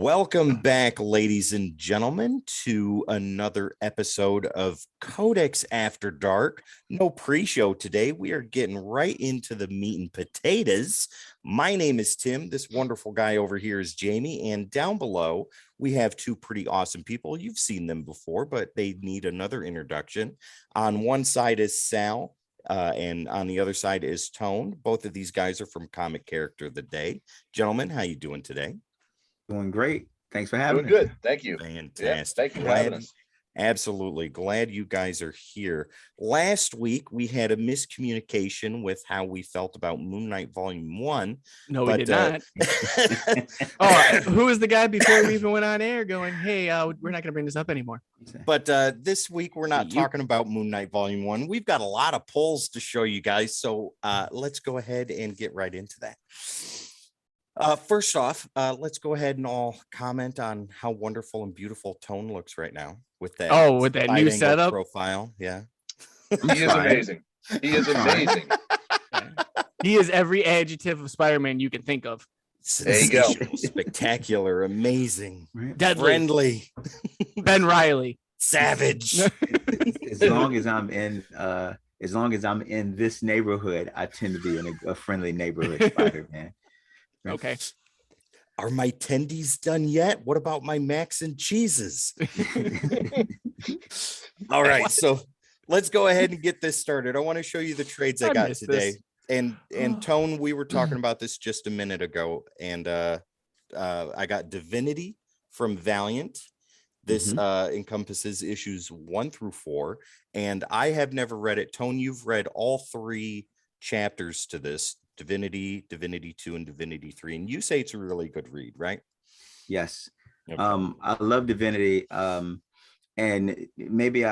Welcome back, ladies and gentlemen, to another episode of Codex After Dark. No pre-show today. We are getting right into the meat and potatoes. My name is Tim. This wonderful guy over here is Jamie. And down below, we have two pretty awesome people. You've seen them before, but they need another introduction. On one side is Sal, and on the other side is Tone. Both of these guys are from Comic Character of the Day. Gentlemen, how you doing today? Doing great. Thanks for having me. Doing good. Thank you. Fantastic. Yeah, thank you for having us. Absolutely. Glad you guys are here. Last week, we had a miscommunication with how we felt about Moon Knight Volume 1. No, we did not. Who was the guy before we even went on air going, hey, we're not going to bring this up anymore? But this week, we're not talking about Moon Knight Volume 1. We've got a lot of polls to show you guys. So let's go ahead and get right into that. First off, let's go ahead and all comment on how wonderful and beautiful Tone looks right now with that. With that new setup profile. Yeah, he is amazing. He is amazing. He is every adjective of Spider-Man you can think of. There you go. Spectacular, amazing, deadly, friendly, Ben Reilly, savage. As long as I'm in this neighborhood, I tend to be in a friendly neighborhood Spider-Man. Okay. Are my tendies done yet? What about my macs and cheeses? All right, so let's go ahead and get this started. I want to show you the trades I got today. And Tone, we were talking about this just a minute ago, and I got Divinity from Valiant. This encompasses issues 1 through 4, and I have never read it. Tone, you've read all 3 chapters to this. Divinity, Divinity 2, and Divinity 3. And you say it's a really good read, right? Yes. Okay. I love Divinity. And maybe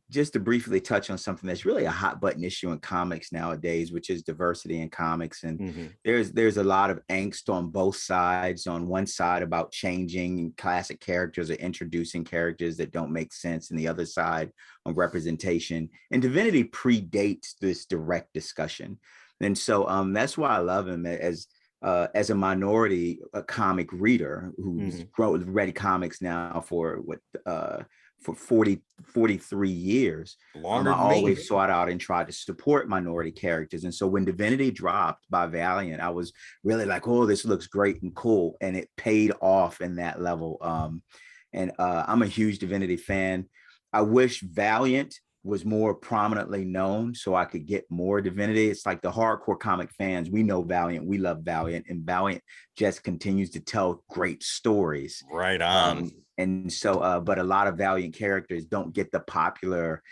just to briefly touch on something that's really a hot button issue in comics nowadays, which is diversity in comics. And there's a lot of angst on both sides. On one side about changing classic characters or introducing characters that don't make sense, and the other side on representation. And Divinity predates this direct discussion. And so that's why I love him as a minority comic reader who's read comics now for 43 years. Longer I always sought out and tried to support minority characters. And so when Divinity dropped by Valiant, I was really like, oh, this looks great and cool. And it paid off in that level. And I'm a huge Divinity fan. I wish Valiant was more prominently known so I could get more Divinity. It's like the hardcore comic fans, we know Valiant, we love Valiant, and Valiant just continues to tell great stories. Right on. And so, but a lot of Valiant characters don't get the popular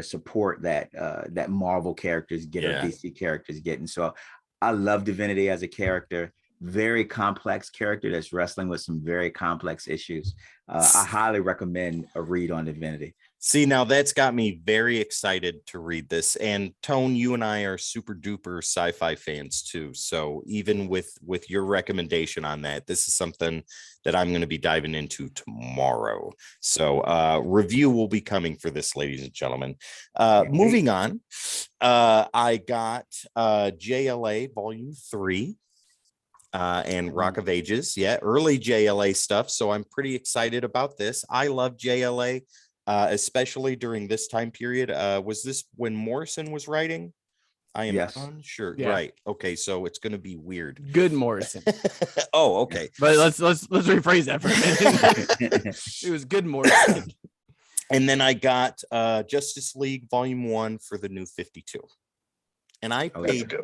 support that Marvel characters get or DC characters get. And so I love Divinity as a character. Very complex character that's wrestling with some very complex issues. I highly recommend a read on Divinity. See, now that's got me very excited to read this. And Tone, you and I are super duper sci-fi fans too. So even with your recommendation on that, this is something that I'm going to be diving into tomorrow. So review will be coming for this, ladies and gentlemen. Moving on, I got JLA Volume 3. And Rock of Ages, early JLA stuff. So I'm pretty excited about this. I love JLA, especially during this time period. Was this when Morrison was writing? I am unsure. Yeah. Right. Okay. So it's going to be weird. Good Morrison. Oh, okay. But let's rephrase that for a minute. It was good Morrison. And then I got Justice League Volume 1 for the New 52, and I paid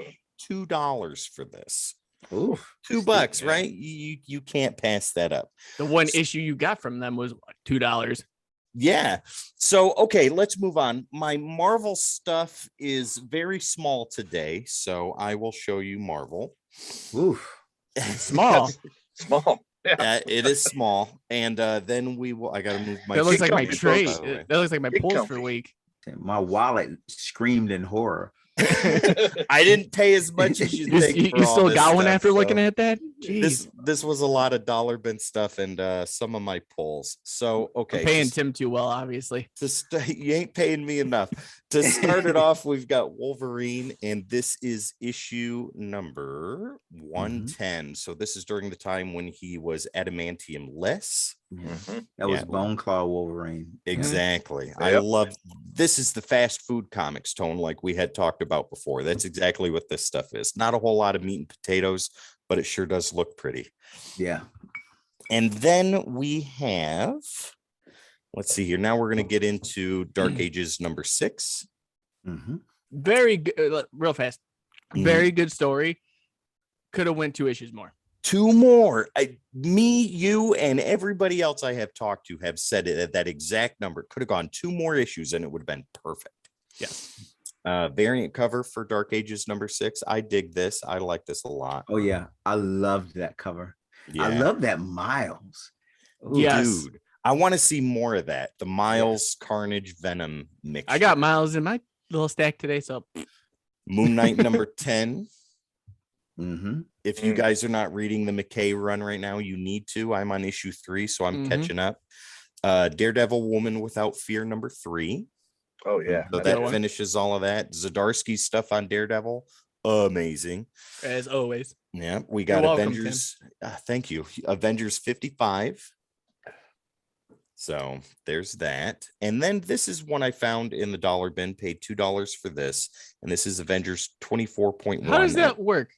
$2 for this. Ooh, $2, right? You can't pass that up. The one issue you got from them was $2. Yeah. So, okay, let's move on. My Marvel stuff is very small today, so I will show you Marvel. Oof. Small. Small. Yeah. It is small. And then we will. I got to move my. That looks like my tray. That looks like my pulls for a week. My wallet screamed in horror. I didn't pay as much as you think. You still got one after looking at that? Jeez. This was a lot of dollar bin stuff and some of my polls. So okay, I'm paying Tim too well, obviously. You ain't paying me enough. To start it off, we've got Wolverine, and this is issue number 110. So this is during the time when he was adamantium less. That was Bone Claw Wolverine. Exactly. Yep. I love this. Is the fast food comics tone, like we had talked about before. That's exactly what this stuff is. Not a whole lot of meat and potatoes, but it sure does look pretty. Yeah. And then we have, let's see here. Now we're going to get into Dark Ages number 6. Very good. Real fast. Very good story. Could have went 2 issues more. 2 more. Me, you, and everybody else I have talked to have said it at that exact number. Could have gone 2 more issues and it would have been perfect. Yes. Variant cover for Dark Ages number 6. I dig this. I like this a lot. Oh yeah, I loved that cover. Yeah. I love that Miles. Yes. Dude, I want to see more of that. The Miles Carnage Venom mix. I got Miles in my little stack today, so Moon Knight number 10. Mm-hmm. If you guys are not reading the McKay run right now, you need to. I'm on issue 3, so I'm catching up. Daredevil Woman Without Fear number 3. Oh yeah. So that finishes all of that. Zdarsky's stuff on Daredevil, amazing. As always. Yeah, we got You're welcome, Avengers. Thank you. Avengers 55. So there's that. And then this is one I found in the dollar bin, paid $2 for this. And this is Avengers 24.1. How does that work?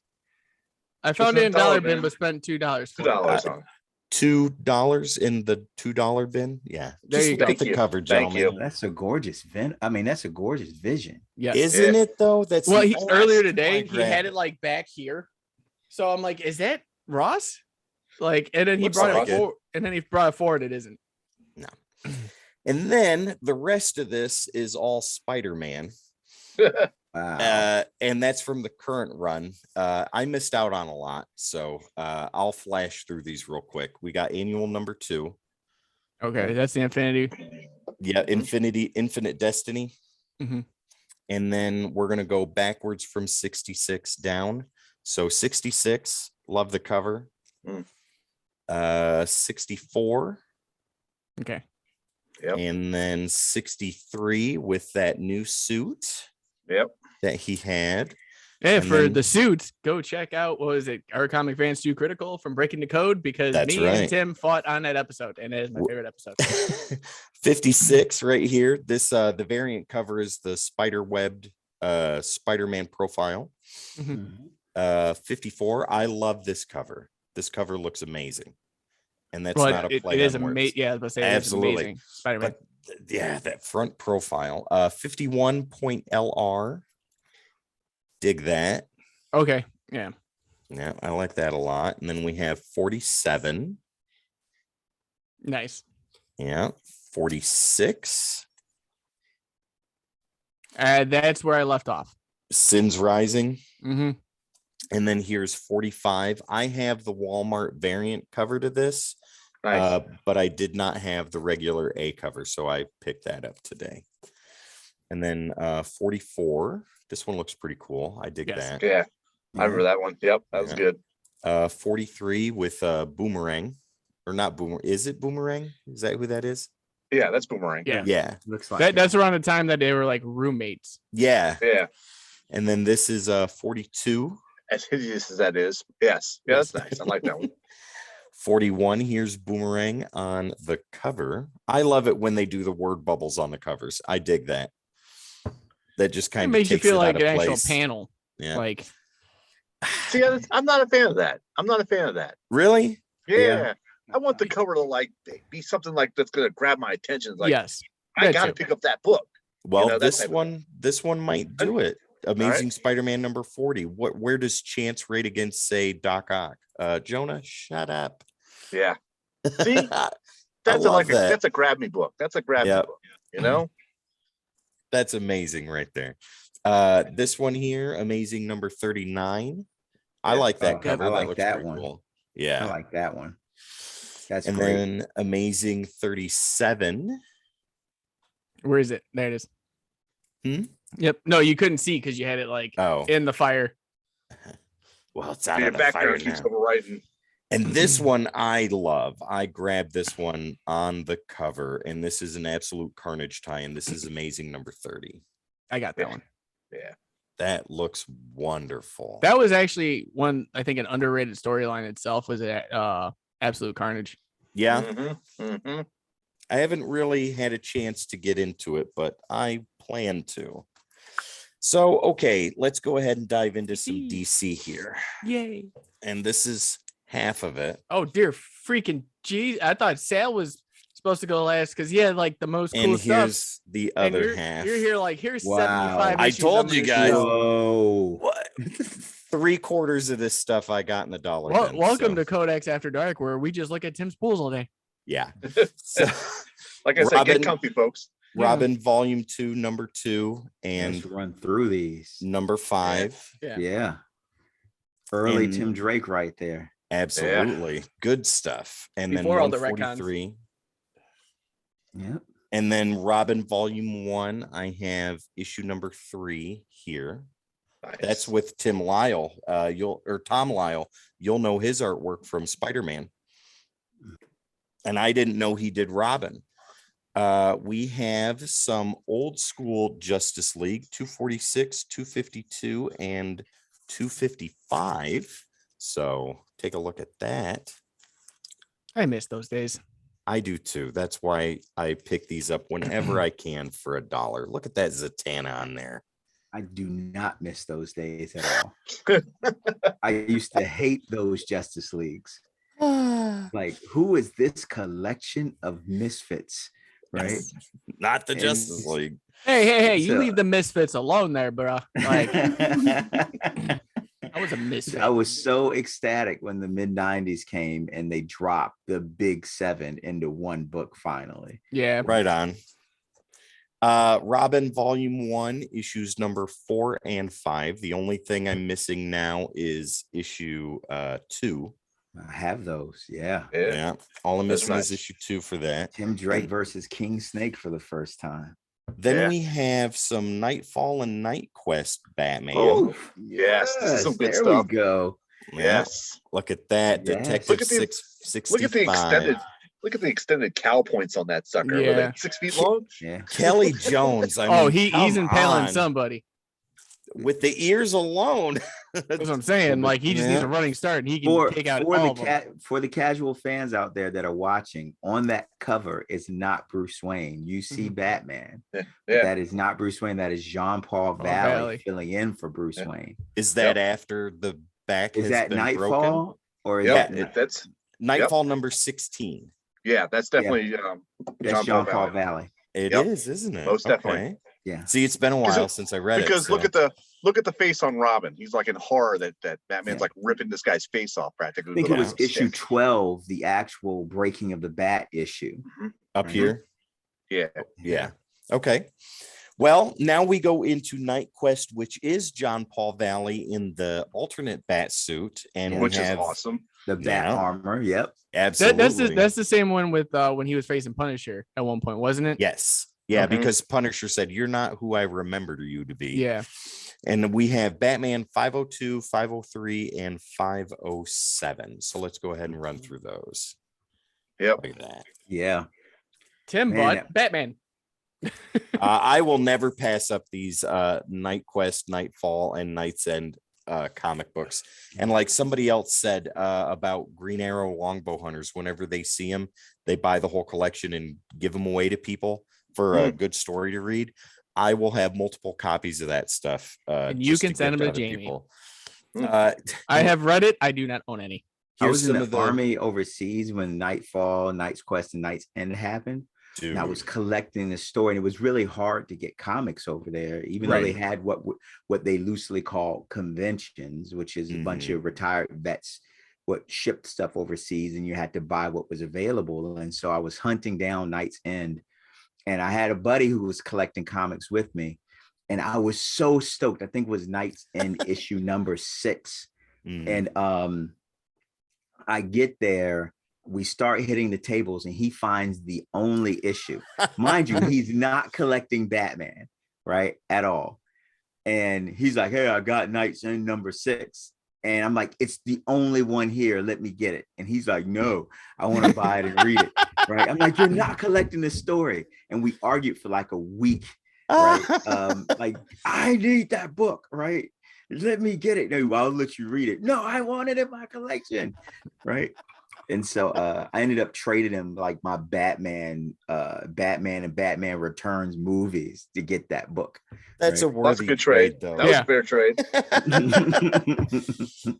I found it in dollar bin, but spent $2. $2 on. $2 in the $2 bin. Yeah. There Just you look go. at the Thank you. cover, Thank gentlemen. you. That's a gorgeous that's a gorgeous vision. Yeah. Isn't it though? That's Well, the only earlier reason why I today, he had grabbed it like back here. So I'm like, is that Ross? Like, and then he Looks brought like it it. forward, and then he brought it forward. It isn't. No. And then the rest of this is all Spider-Man. Wow. And that's from the current run. I missed out on a lot, so I'll flash through these real quick. We got annual number 2. Okay, that's the Infinity. Yeah, Infinite Destiny. Mhm. And then we're gonna go backwards from 66 down. So 66, love the cover. 64. Okay. Yep. And then 63 with that new suit Yep. that he had. Hey, And for then- the suits, go check out, what was it, Our Comic Fans 2 Critical from Breaking the Code, because That's me right. and Tim fought on that episode, and it is my favorite episode. 56 right here. This the variant cover is the spider webbed Spider-Man profile. 54. I love this cover. This cover looks amazing. And that's not a play. It is on words. amazing. Yeah, I was gonna say Absolutely. it is amazing. Spider-Man. But yeah, that front profile. 51.LR. Dig that. Okay. Yeah. Yeah, I like that a lot. And then we have 47. Nice. Yeah. 46. That's where I left off. Sins Rising. Mm-hmm. And then here's 45. I have the Walmart variant cover to this, Nice. but I did not have the regular A cover, so I picked that up today. And then 44. This one looks pretty cool. I dig Yes. that. Yeah. I remember that one. Yep. That was Yeah. good. 43 with Boomerang. Or not Boomerang. Is it Boomerang? Is that who that is? Yeah. That's Boomerang. Yeah. Yeah. Looks like That's around the time that they were like roommates. Yeah. Yeah. And then this is 42. As hideous as that is. Yes. Yeah. That's nice. I like that one. 41. Here's Boomerang on the cover. I love it when they do the word bubbles on the covers. I dig that. That just It kind of makes you takes feel it like out an of actual place. panel. Yeah. Like, See, I'm not a fan of that. I'm not a fan of that. Really? Yeah. Yeah. I want the cover to like be something like that's gonna grab my attention. Like, yes. I that gotta too. pick up that book. Well, know, that this type of one might do it. Amazing right. Spider-Man number 40. Where does Chance rate against, say, Doc Ock? Jonah, shut up. Yeah. See, I that's love that. that's a grab me book. That's a grab me Yep. book. You know? That's amazing right there. This one here, amazing number 39. I like that Oh, cover. I like looks that pretty one. cool. I Yeah. like that one. That's And great. then amazing 37. Where is it? There it is. Yep. No, you couldn't see because you had it like in the fire. Well, it's out Your of the fire background now. keeps overriding. And this one I love. I grabbed this one on the cover, and this is an absolute carnage tie, and this is amazing number 30. I got that one. Yeah. That looks wonderful. That was actually one, I think, an underrated storyline itself was Absolute Carnage. Yeah. Mm-hmm. I haven't really had a chance to get into it, but I plan to. So, okay, let's go ahead and dive into some DC here. Yay. And this is half of it. Oh, dear freaking geez. I thought Sal was supposed to go last because he had like the most cool and here's stuff. The other half. You're here like, here's Wow. 75 I issues told you guys. Whoa. What? 3/4 of this stuff I got in the dollar. Well, bin, welcome so. to Codex After Dark, where we just look at Tim's pools all day. Yeah. So, Like I said, get comfy, folks. Robin Volume 2, number 2, and let's run through these. number 5. Yeah. Early And Tim Drake right there. Absolutely. Good stuff. And Before then all the 143. Yep. And then Robin Volume 1, I have issue number 3 here. Nice. That's with Tom Lyle. You'll know his artwork from Spider-Man. And I didn't know he did Robin. We have some old school Justice League, 246, 252, and 255. So take a look at that. I miss those days. I do too. That's why I pick these up whenever I can for $1. Look at that Zatanna on there. I do not miss those days at all. I used to hate those Justice Leagues. Like, who is this collection of misfits? Right? Yes. Not the Justice League. Hey, you leave the misfits alone there, bro. Like, I was a misfit. I was so ecstatic when the mid-90s came and they dropped the big 7 into one book finally. Yeah. Right on. Robin Volume 1, issues number 4 and 5. The only thing I'm missing now is issue 2. I have those. Yeah. All I'm missing nice. is issue 2 for that. Tim Drake versus King Snake for the first time. Then we have some Nightfall and Night Quest Batman. Oh, yes. This is some good there stuff. We go. Yes. Look at that. Yes. Detective Look at the- 665. Look at the extended cow points on that sucker. Yeah. Were they 6 feet long? Yeah. Kelly Jones. I mean, he's come impaling on. somebody. With the ears alone. That's what I'm saying. Like, he just needs a running start and he can take out all of them. For the casual fans out there that are watching, on that cover is not Bruce Wayne. You see Batman. Yeah. That is not Bruce Wayne. That is Jean-Paul Valley filling in for Bruce Wayne. Is that after the back Is has that been Nightfall? broken? Or is that's Nightfall number 16. Yeah, that's definitely that's Jean-Paul Valley. It is, isn't it? Most definitely. Yeah. See, it's been a while since I read because it. Because look at the face on Robin. He's like in horror that Batman's like ripping this guy's face off practically. I think it was issue 12, the actual breaking of the bat issue. Up here. Yeah. Okay. Well, now we go into Night Quest, which is John Paul Valley in the alternate bat suit, and which we have is awesome. The bat armor. Yep. Absolutely. That's the same one with when he was facing Punisher at one point, wasn't it? Yes. Yeah, because Punisher said, "You're not who I remembered you to be." Yeah. And we have Batman 502, 503, and 507. So let's go ahead and run through those. Yep. Look at that. Yeah. Tim bought Batman. I will never pass up these Night Quest, Nightfall, and Night's End comic books. And like somebody else said about Green Arrow Longbow Hunters, whenever they see them, they buy the whole collection and give them away to people for a good story to read. I will have multiple copies of that stuff. And you can send them to Jamie. People. I have read it. I do not own any. I was in the army overseas when Nightfall, Night's Quest, and Night's End happened. Dude. And I was collecting the story, and it was really hard to get comics over there, even though they had what they loosely call conventions, which is a bunch of retired vets what shipped stuff overseas, and you had to buy what was available. And so I was hunting down Night's End, and I had a buddy who was collecting comics with me, and I was so stoked. I think it was Night's End issue number 6. And I get there, we start hitting the tables, and he finds the only issue. Mind you, he's not collecting Batman. right, at all. And he's like, hey, I got Knights in number 6. And I'm like, it's the only one here. Let me get it. And he's like, no, I want to buy it and read it. Right. I'm like, you're not collecting this story. And we argued for like a week. Right. Like, I need that book. Right. Let me get it. No, I'll let you read it. No, I want it in my collection. Right. And so I ended up trading him like my Batman and Batman Returns movies to get that book. That's right? a worthy That's a good trade, though. That was a fair trade.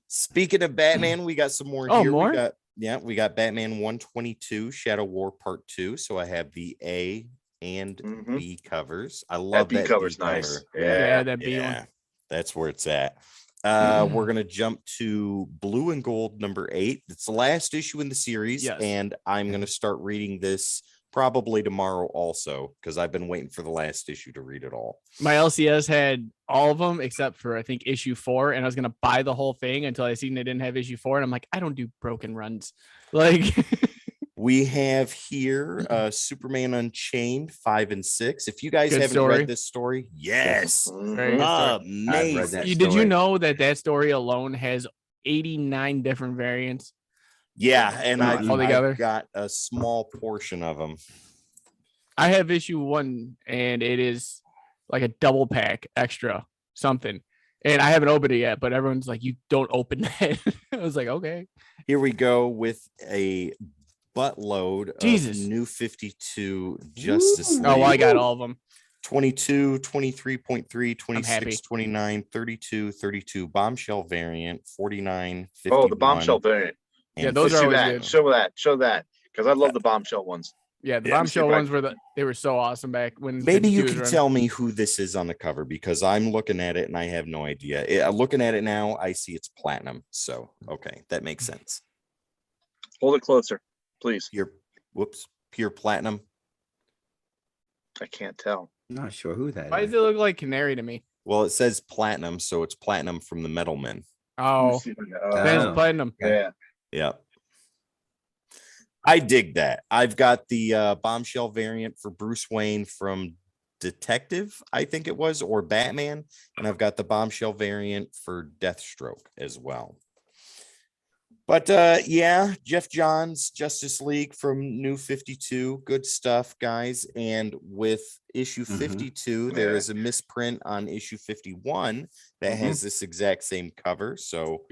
Speaking of Batman, we got some more here. More? We got Batman 122 Shadow War Part 2. So I have the A and B covers. I love that B cover's B nice. cover. Yeah, that B one. That's where it's at. We're gonna jump to Blue and Gold number 8. It's the last issue in the series, and I'm gonna start reading this probably tomorrow also, because I've been waiting for the last issue to read it all. My LCS had all of them except for I think issue 4, and I was gonna buy the whole thing until I seen they didn't have issue 4, and I'm like, I don't do broken runs. Like we have here Superman Unchained 5 and 6. If you guys haven't read this story, yes, amazing. Did you know that story alone has 89 different variants? Yeah, and I've together got a small portion of them. I have issue 1, and it is like a double pack extra something, and I haven't opened it yet. But everyone's like, "You don't open that." I was like, "Okay." Here we go with a buttload of New 52 Justice League. Oh, well, I got all of them. 22, 23.3, 26, 29, 32, 32 bombshell variant, 49, 51. Oh, the bombshell variant. Yeah, those are always good. Show that, because I love the bombshell ones. Yeah, the bombshell ones they were so awesome back when. Maybe you can tell me who this is on the cover, because I'm looking at it and I have no idea. Looking at it now, I see it's platinum. So okay, that makes sense. Hold it closer, please. Pure platinum. I can't tell. I'm not sure who that is. Why does it look like Canary to me? Well, it says platinum, so it's platinum from the Metal Men. Oh, platinum. Yeah. Yeah. I dig that. I've got the bombshell variant for Bruce Wayne from Detective, I think it was, or Batman. And I've got the bombshell variant for Deathstroke as well. But Jeff Johns, Justice League from New 52. Good stuff, guys. And with issue 52, there is a misprint on issue 51 that has this exact same cover. So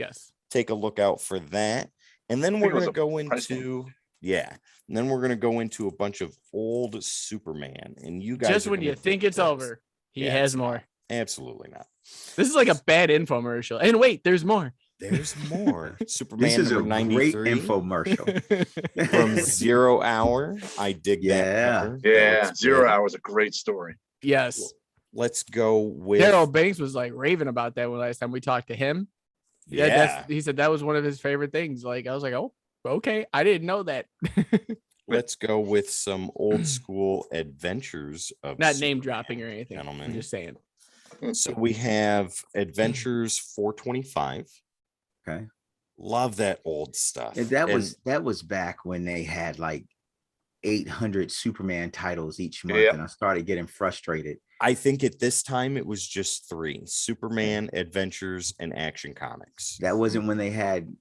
take a look out for that. And then we're going to go into, and then we're going to go into a bunch of old Superman. And you guys, just when you think it's over, he has more. Absolutely not. This is like a bad infomercial. And wait, there's more. There's more. Superman this is a 93 great infomercial from 0 Hour. I dig that cover. Yeah, 0 Hour is a great story. Yes. Let's go with Daryl Banks was like raving about that when last time we talked to him. He said that was one of his favorite things. Like I was like, oh, okay, I didn't know that. Let's go with some old school adventures of not name dropping or anything. Gentlemen. I'm just saying. So we have Adventures 425. Okay. Love that old stuff. And that was back when they had like 800 Superman titles each month, and I started getting frustrated. I think at this time it was just 3: Superman, Adventures, and Action Comics. That wasn't when they had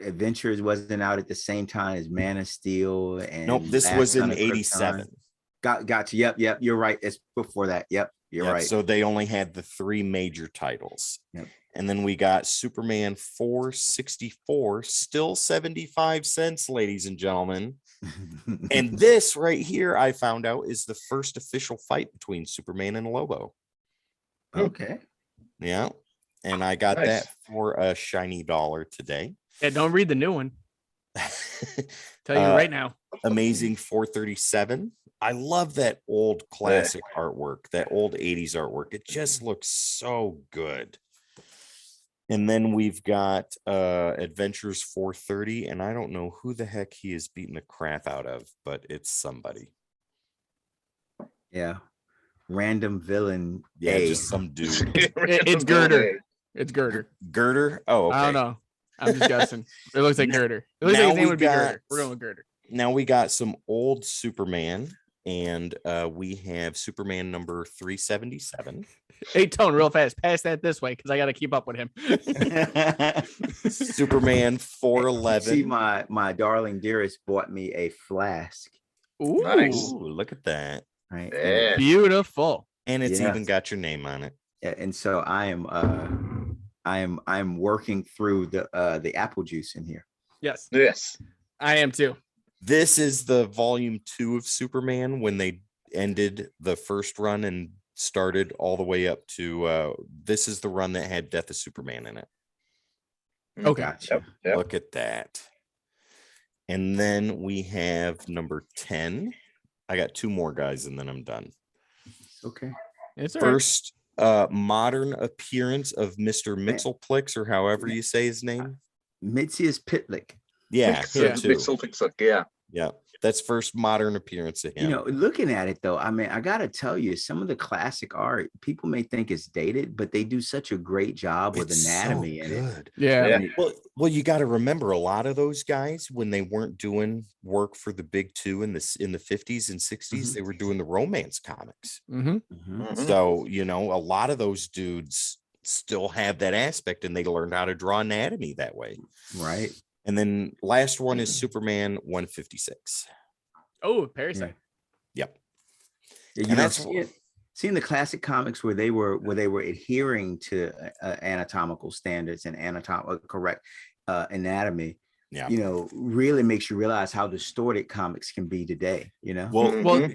Adventures wasn't out at the same time as Man of Steel. And nope, this was in 87. Got you. Yep. You're right. It's before that. Yep. You're right. So they only had the 3 major titles. Yep. And then we got Superman 464, still 75 cents, ladies and gentlemen. And this right here, I found out, is the first official fight between Superman and Lobo. Okay. Yeah. And I got that for a shiny $1 today. Yeah, don't read the new one. Tell you right now. Amazing 437. I love that old classic artwork, that old 80s artwork. It just looks so good. And then we've got Adventures 430, and I don't know who the heck he is beating the crap out of, but it's somebody. Yeah. Random villain. Yeah, just some dude. It's Girder. It's Girder. Girder? Oh, okay. I don't know. I'm just guessing. It looks like Girder. It looks like his name would be Girder. We're going with Girder. Now we got some old Superman. and we have Superman number 377. Hey, Tone, real fast. Pass that this way because I got to keep up with him. Superman 411. See, my darling dearest bought me a flask. Ooh, Nice. Ooh, look at that. Right. Yeah. beautiful. And it's Yeah. even got your name on it. And so I am working through the apple juice in here. Yes, Yes. I am too. This is the volume 2 of Superman when they ended the first run and started all the way up to this is the run that had Death of Superman in it. Okay. Gotcha. Yep. Look at that. And then we have number 10. I got 2 more guys and then I'm done. Okay. It's all right. First modern appearance of Mr. Mixelplix, or however you say his name. Mitzias Pitlick. Yeah, him too. Mixel, yeah. Yeah, that's first modern appearance of him. You know, looking at it though, I mean, I gotta tell you, some of the classic art, people may think it's dated, but they do such a great job with It's anatomy so in it. good. Yeah. Yeah. And it- Well, you got to remember a lot of those guys when they weren't doing work for the big 2 in the 50s and 60s, Mhm. they were doing the romance comics. Mm-hmm. Mhm. Mhm. So, you know, a lot of those dudes still have that aspect and they learned how to draw anatomy that way. Right. And then last one is Superman 156. Oh, Parasite. Yep. Yeah, you And know, that's seeing the classic comics where they were adhering to anatomical standards and correct anatomy, yeah. you know, really makes you realize how distorted comics can be today. You know. Well,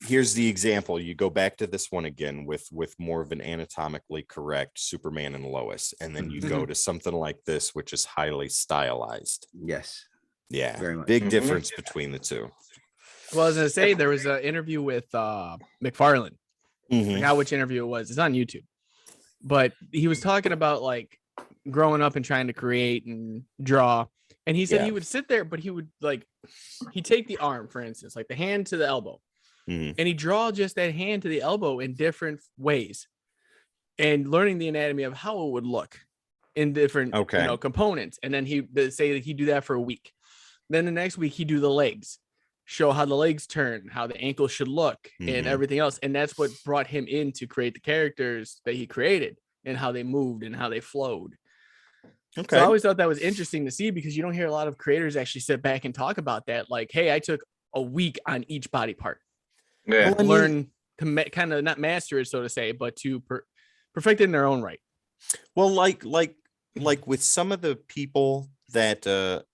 Here's the example. You go back to this one again with more of an anatomically correct Superman and Lois, and then you go to something like this, which is highly stylized. Yes. Yeah, Very much. big difference between the two. well, I was gonna say there was an interview with McFarlane. I Mhm. forgot which interview it was. It's on YouTube, but he was talking about like growing up and trying to create and draw. And he said Yeah. he would sit there, but he would like he'd take the arm, for instance, like the hand to the elbow, Mhm. and he draw just that hand to the elbow in different ways, and learning the anatomy of how it would look in different Okay. components. And then he say that he'd do that for a week. Then the next week he'd do the legs, show how the legs turn, how the ankles should look, Mhm. and everything else. And that's what brought him in to create the characters that he created and how they moved and how they flowed. Okay. So I always thought that was interesting to see because you don't hear a lot of creators actually sit back and talk about that. Like, hey, I took a week on each body part, Yeah. Well, I mean- learn to kind of not master it, so to say, but to perfect it in their own right. Well, like with some of the people that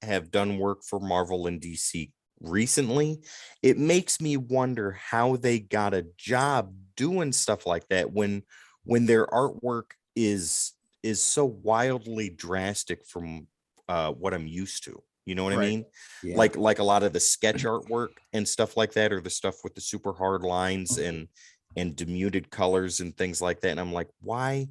have done work for Marvel and DC recently, it makes me wonder how they got a job doing stuff like that when their artwork is so wildly drastic from what I'm used to. You know what I Right. mean? Yeah. Like a lot of the sketch artwork and stuff like that, or the stuff with the super hard lines and demuted colors and things like that. And I'm like, why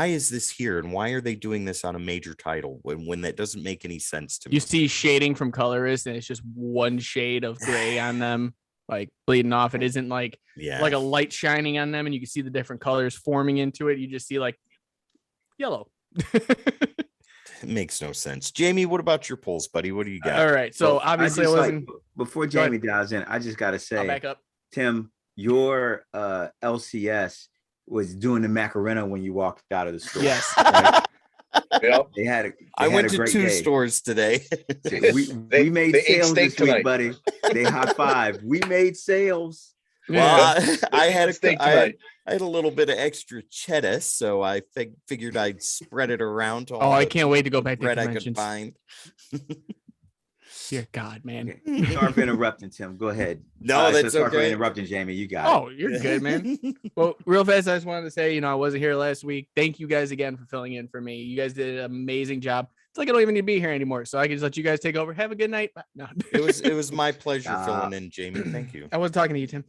is this here? And why are they doing this on a major title when that doesn't make any sense to me? You see shading from colorists, and it's just one shade of gray on them, like bleeding off. It isn't like Yeah. a light shining on them, and you can see the different colors forming into it. You just see like yellow. It makes no sense. Jamie, what about your polls, buddy? What do you got? All right. So Well, obviously, I just wasn't. before Go ahead. Jamie dives in, I just gotta I'll say, back up. Tim, your LCS was doing the Macarena when you walked out of the store. Yes. Right? Yep. They had a I went to great 2 day. stores today. We They made ate sales steak this week, tonight. buddy. They high five. We made sales. Well, Yeah. I had steak I tonight. had a little bit of extra cheddar, so I figured I'd spread it around to all Oh, I the can't wait to go back to bread I could conventions. find. Dear God, man. Okay. Sorry for interrupting, Tim. Go ahead. No, that's sorry for okay. interrupting, Jamie. You got Oh, you're good, man. Well, real fast, I just wanted to say, I wasn't here last week. Thank you guys again for filling in for me. You guys did an amazing job. It's like I don't even need to be here anymore, so I can just let you guys take over. Have a good night. No, It was my pleasure filling in, Jamie. Thank you. I wasn't talking to you, Tim.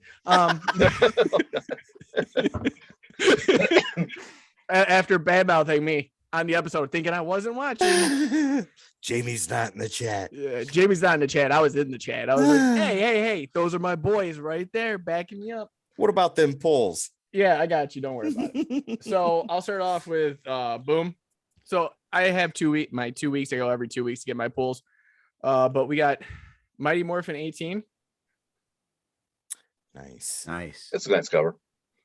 After badmouthing me on the episode, thinking I wasn't watching. Jamie's not in the chat. Jamie's not in the chat. I was in the chat. I was like, hey, those are my boys right there backing me up. What about them polls? Yeah, I got you. Don't worry about it. So I'll start off with boom. So I have my 2 weeks. I go every 2 weeks to get my pulls. But we got Mighty Morphin 18. Nice. Nice. It's a nice cover.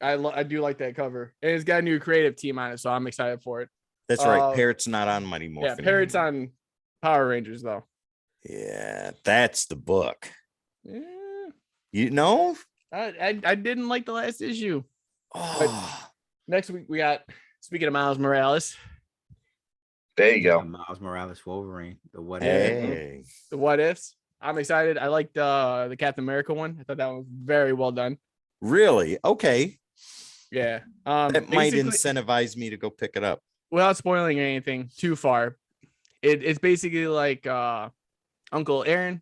I do like that cover, and it's got a new creative team on it, so I'm excited for it. That's right. Parrot's not on Mighty Morphin. Yeah, Parrot's anymore. on Power Rangers though. Yeah, that's the book. Yeah, You know? I didn't like the last issue. Oh, Next week we got, speaking of Miles Morales, There you go. Miles Morales Wolverine. The what? hey. the What Ifs. I'm excited. I liked the Captain America one. I thought that one was very well done. Really? Okay. Yeah. That might Basically, incentivize me to go pick it up. without spoiling anything too far, it's basically like Uncle Aaron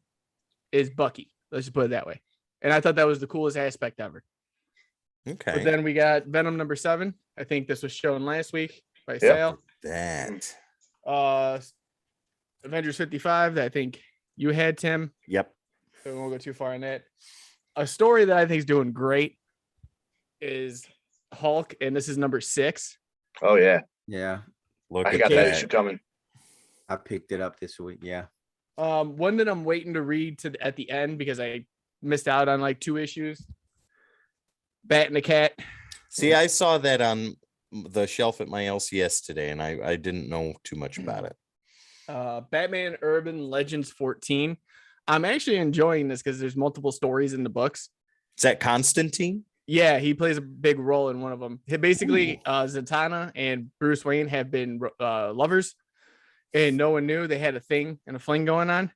is Bucky. Let's just put it that way. And I thought that was the coolest aspect ever. Okay. But then we got Venom number 7. I think this was shown last week by Sale. That. Avengers 55 that I think you had, Tim. Yep. So we won't go too far on that. A story that I think is doing great is Hulk, and this is number 6. Oh yeah, Yeah, Look I at got that that. issue coming. I picked it up this week. Yeah. One that I'm waiting to read at the end because I missed out on like 2 issues. Bat and the Cat. See, I saw that on the shelf at my LCS today, and I didn't know too much about it. Batman Urban Legends 14. I'm actually enjoying this because there's multiple stories in the books. Is that Constantine? Yeah, he plays a big role in one of them. Basically, Zatanna and Bruce Wayne have been lovers, and no one knew they had a thing and a fling going on.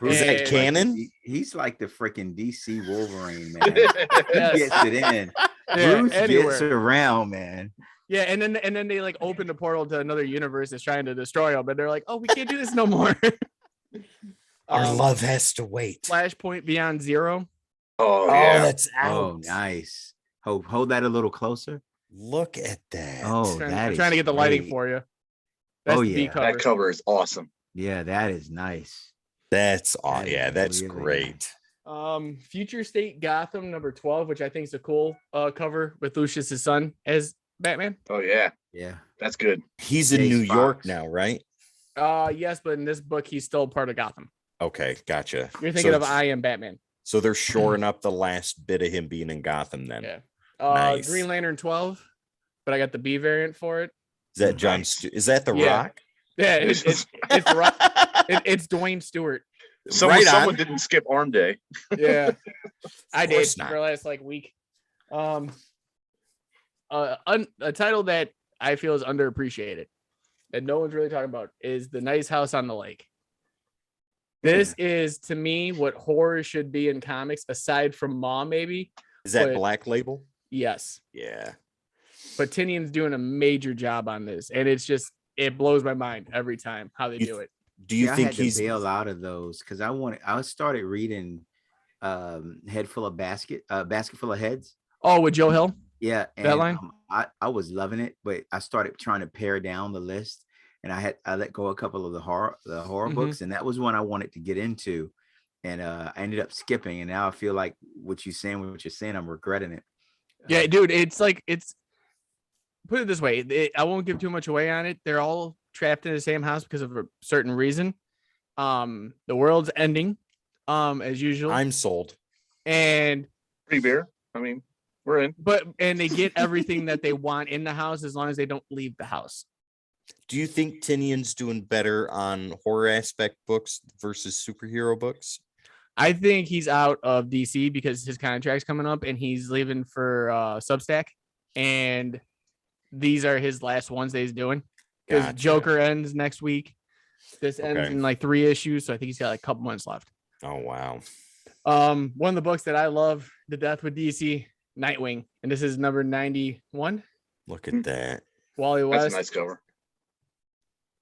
Is that And- canon? He's like the freaking DC Wolverine, man. Yes. He gets it in. Yeah, Bruce gets anywhere. around, man. Yeah, and then they like open the portal to another universe that's trying to destroy them, but they're like, oh, we can't do this no more. Our love has to wait. Flashpoint Beyond Zero. Oh Oh, yeah. that's out. Oh, nice. Hold that a little closer. Look at that. Oh, I'm that is trying to get the lighting great. for you. That's Oh, the B yeah. cover. That cover is awesome. Yeah, that is nice. That's That is yeah, that's really great. Future State Gotham number 12, which I think is a cool cover with Lucius's son as Batman. Oh yeah, Yeah. that's good. He's in Ace New York Fox. now, right? Yes, but in this book, he's still part of Gotham. Okay, gotcha. You're thinking So of it's- I Am Batman. So they're shoring up the last bit of him being in Gotham then. Yeah. Nice. Green Lantern 12, but I got the B variant for it. Is that John? Nice. Is that The Yeah. Rock? Yeah, it's the Rock. It's Dwayne Stewart. Someone Right on. didn't skip Arm Day. Yeah, I did course not. for the last like week. A title that I feel is underappreciated that no one's really talking about is The Nice House on the Lake. This is to me what horror should be in comics, aside from Maw, maybe. Is that But- Black Label? Yes, Yeah. but Tinian's doing a major job on this, and it blows my mind every time how they You- do it. Do you I think had to he's bail out of those because I started reading Head Full of Basket Full of Heads. Oh, with Joe Hill? Yeah, That and line? I was loving it, but I started trying to pare down the list, and I let go a couple of the horror Mhm. books, and that was one I wanted to get into, and I ended up skipping, and now I feel like what you're saying, I'm regretting it. Yeah, dude, it's like put it this way. I won't give too much away on it. They're all trapped in the same house because of a certain reason. The world's ending, as usual. I'm sold. And Free beer. I mean, we're in. they get everything that they want in the house as long as they don't leave the house. Do you think Tinian's doing better on horror aspect books versus superhero books? I think he's out of DC because his contract's coming up and he's leaving for Substack. And these are his last ones that he's doing. Because Gotcha. Joker ends next week. This ends Okay. in like 3 issues. So I think he's got like a couple months left. Oh wow. One of the books that I love to death with DC, Nightwing. And this is number 91. Look at that. Wally That's West. a nice cover.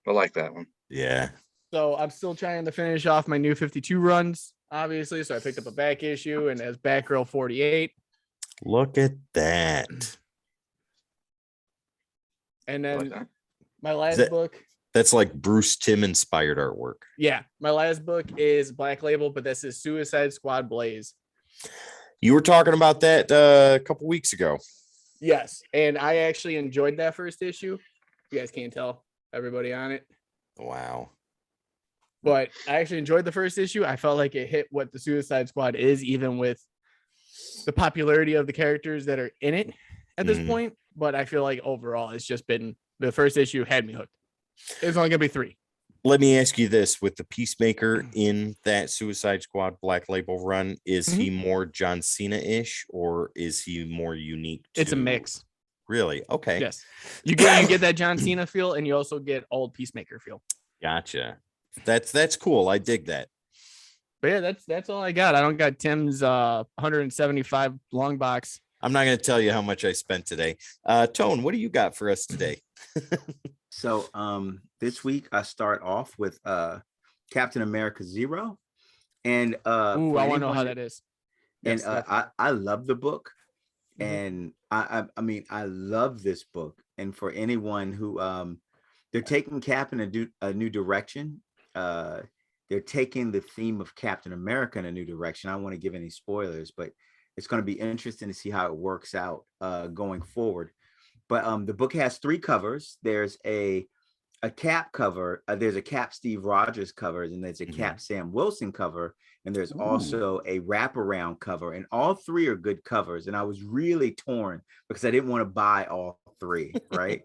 I like that one. Yeah. So I'm still trying to finish off my new 52 runs, obviously. So I picked up a back issue and as Batgirl 48. Look at that. And I like then that. my last that- book. That's like Bruce Timm inspired artwork. Yeah, my last book is Black Label, but this is Suicide Squad Blaze. You were talking about that a couple weeks ago. Yes, and I actually enjoyed that first issue. You guys can't tell everybody on it, Wow. but I actually enjoyed the first issue. I felt like it hit what the Suicide Squad is, even with the popularity of the characters that are in it at this Mhm. point. But I feel like overall, it's just been the first issue had me hooked. It's only gonna be 3. Let me ask you this: with the Peacemaker in that Suicide Squad Black Label run, is he more John Cena-ish, or is he more unique? It's a mix. Really? Okay. Yes, you get that John Cena feel, and you also get old Peacemaker feel. Gotcha. That's cool. I dig that. But yeah, that's all I got. I don't got Tim's 175 long box. I'm not going to tell you how much I spent today. Tone, what do you got for us today? So this week I start off with Captain America 0. And Ooh, I want to know how that is. And Yes, I love the book. Mhm. And I mean, I love this book. And for anyone who they're taking Cap in a new direction. They're taking the theme of Captain America in a new direction. I don't want to give any spoilers, but it's going to be interesting to see how it works out going forward. But the book has 3 covers. There's a Cap cover. There's a Cap Steve Rogers cover, and there's a Cap Sam Wilson cover, and there's also a wraparound cover. And all 3 are good covers. And I was really torn because I didn't want to buy all 3, right?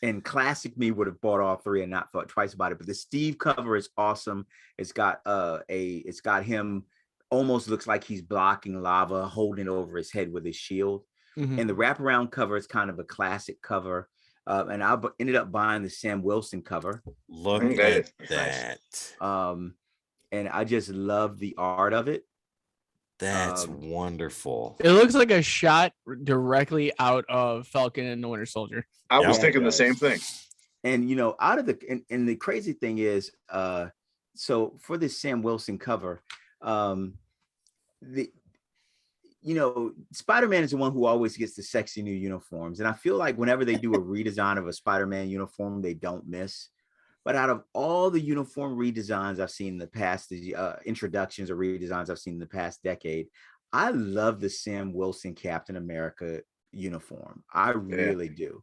And classic me would have bought all 3 and not thought twice about it. But the Steve cover is awesome. It's got it's got him almost looks like he's blocking lava, holding it over his head with his shield. Mhm. And the wraparound cover is kind of a classic cover. And I ended up buying the Sam Wilson cover. Look Right? at that. And I just love the art of it. That's wonderful. It looks like a shot directly out of Falcon and the Winter Soldier. I was Yeah, thinking the same thing. And you know, out of the and the crazy thing is, so for this Sam Wilson cover, Spider-Man is the one who always gets the sexy new uniforms, and I feel like whenever they do a redesign of a Spider-Man uniform, they don't miss. But out of all the uniform redesigns I've seen in the past, the introductions or redesigns I've seen in the past decade, I love the Sam Wilson Captain America uniform. I really do.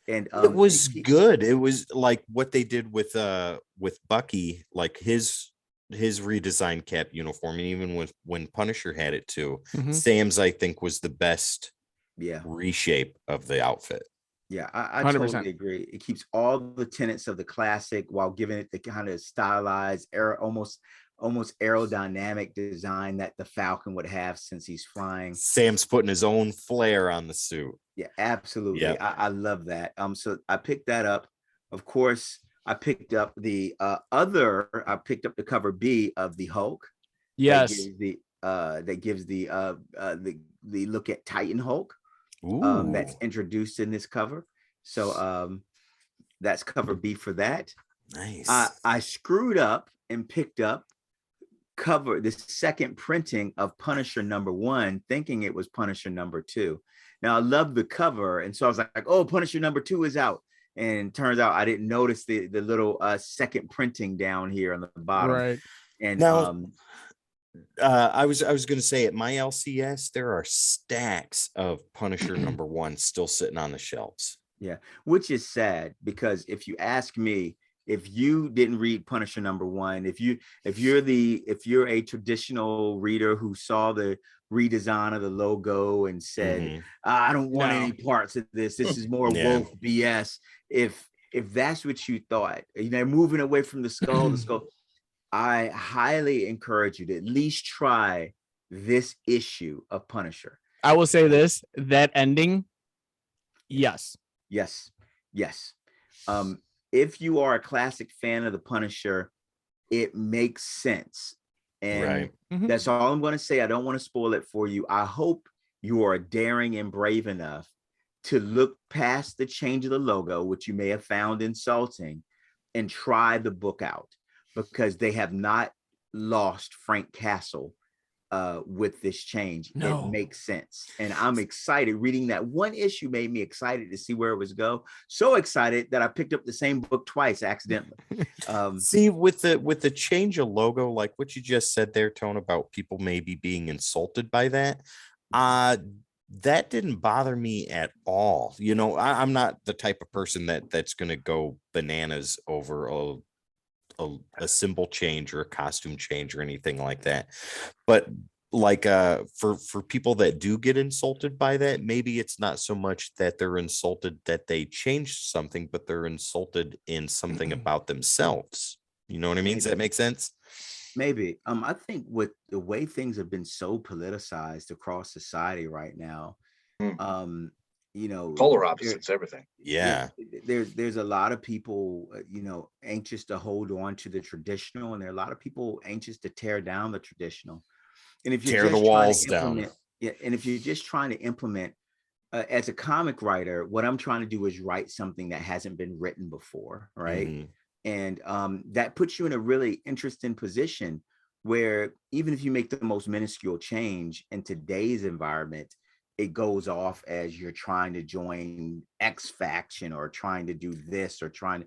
And it was good. It was like what they did with Bucky, like his redesigned Cap uniform, and even when Punisher had it too. Sam's, I think, was the best reshape of the outfit. Yeah, I totally agree. It keeps all the tenets of the classic while giving it the kind of stylized, almost aerodynamic design that the Falcon would have since he's flying. Sam's putting his own flair on the suit. Yeah, absolutely. Yep. I love that. So I picked that up. Of course, I picked up the cover B of the Hulk. Yes. That gives the look at Titan Hulk. That's introduced in this cover. So that's cover B for that. Nice. I screwed up and picked up the second printing of Punisher #1, thinking it was Punisher #2. Now I love the cover, and so I was like, oh, Punisher #2 is out. And turns out I didn't notice the little second printing down here on the bottom. Right. And now I was going to say, at my LCS there are stacks of Punisher #1 still sitting on the shelves. Yeah, which is sad, because if you ask me, if you didn't read Punisher #1, if you're a traditional reader who saw the redesign of the logo and said, I don't want any parts of this is more woke BS, if that's what you thought, moving away from the skull, I highly encourage you to at least try this issue of Punisher. I will say this, that ending, yes. If you are a classic fan of the Punisher, it makes sense. And that's all I'm going to say. I don't want to spoil it for you. I hope you are daring and brave enough to look past the change of the logo, which you may have found insulting, and try the book out, because they have not lost Frank Castle with this change. No. It makes sense. And I'm excited. Reading that one issue made me excited to see where it was go. So excited that I picked up the same book twice accidentally. See, with the change of logo, like what you just said there, Tone, about people maybe being insulted by that, that didn't bother me at all. I'm not the type of person that's going to go bananas over a symbol change or a costume change or anything like that. But like for people that do get insulted by that, maybe it's not so much that they're insulted that they changed something, but they're insulted in something about themselves. You know what I mean? Does that make sense? Maybe. I think with the way things have been so politicized across society right now, you know, polar opposites, everything. Yeah. There's a lot of people, you know, anxious to hold on to the traditional, and there are a lot of people anxious to tear down the traditional. And if you're Tear the just trying walls to down. implement, yeah, and if you're just trying to implement, as a comic writer, what I'm trying to do is write something that hasn't been written before, right? Mhm. And that puts you in a really interesting position where even if you make the most minuscule change in today's environment, it goes off as you're trying to join X faction or trying to do this or trying to.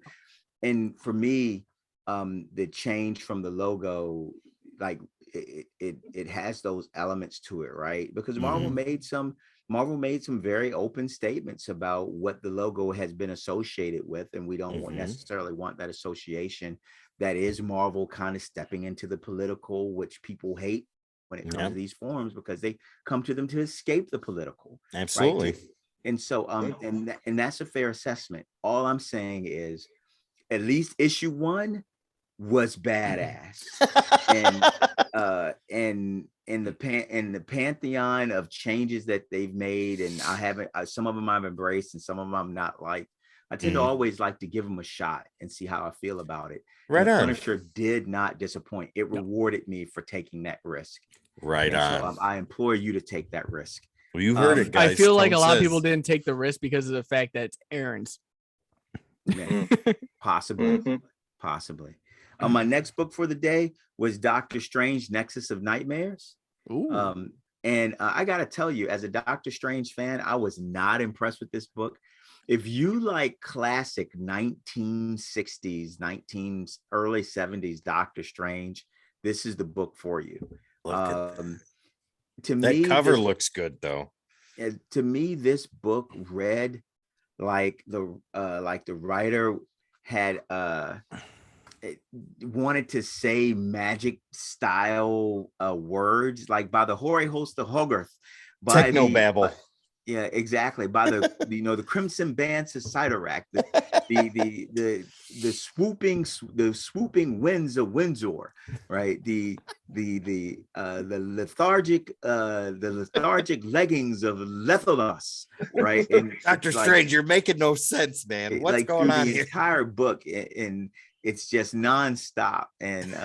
And for me, the change from the logo, like it has those elements to it, right? Because Marvel made some very open statements about what the logo has been associated with, and we don't necessarily want that association that is Marvel kind of stepping into the political, which people hate when it comes to these forums because they come to them to escape the political. Absolutely. Right? And so and that's a fair assessment. All I'm saying is at least issue 1 was badass. And in the pantheon of changes that they've made, and I haven't, some of them I've embraced and some of them I'm not like. I tend to always like to give them a shot and see how I feel about it. Right on. Punisher did not disappoint. It rewarded me for taking that risk. Right on. So I implore you to take that risk. Well, you heard it, guys. I feel like a lot of people didn't take the risk because of the fact that it's Aaron's. Yeah, possibly. My next book for the day was Doctor Strange, Nexus of Nightmares. Ooh. And I got to tell you, as a Doctor Strange fan, I was not impressed with this book. If you like classic 1960s, early 70s Doctor Strange, this is the book for you. To me, that cover looks good though. To me, this book read like the writer had wanted to say magic style words, like by the hoary host of Hogarth, by Technobabble. Yeah, exactly. By the the Crimson Band Society, the swooping winds of Windsor, right? The lethargic leggings of Lethalos, right? And Dr. Strange, you're making no sense, man. What's going on here? The entire book, and it's just nonstop. And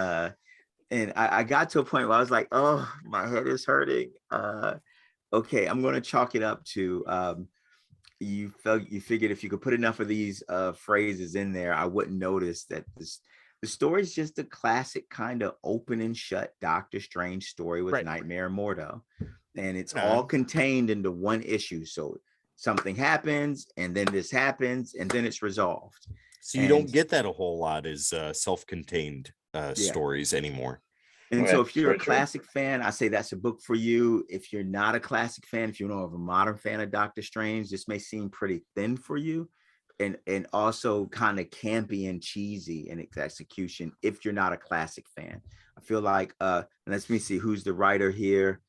I got to a point where I was like, oh, my head is hurting. Okay, I'm going to chalk it up to you figured if you could put enough of these phrases in there, I wouldn't notice that the story is just a classic kind of open and shut Doctor Strange story with Nightmare and Mordo, and it's all contained into one issue. So something happens, and then this happens, and then it's resolved. So you don't get that a whole lot as self-contained stories anymore. And so if you're a classic fan, I say that's a book for you. If you're not a classic fan, if you're more of a modern fan of Doctor Strange, this may seem pretty thin for you, and also kind of campy and cheesy in its execution if you're not a classic fan. I feel like let me see who's the writer here.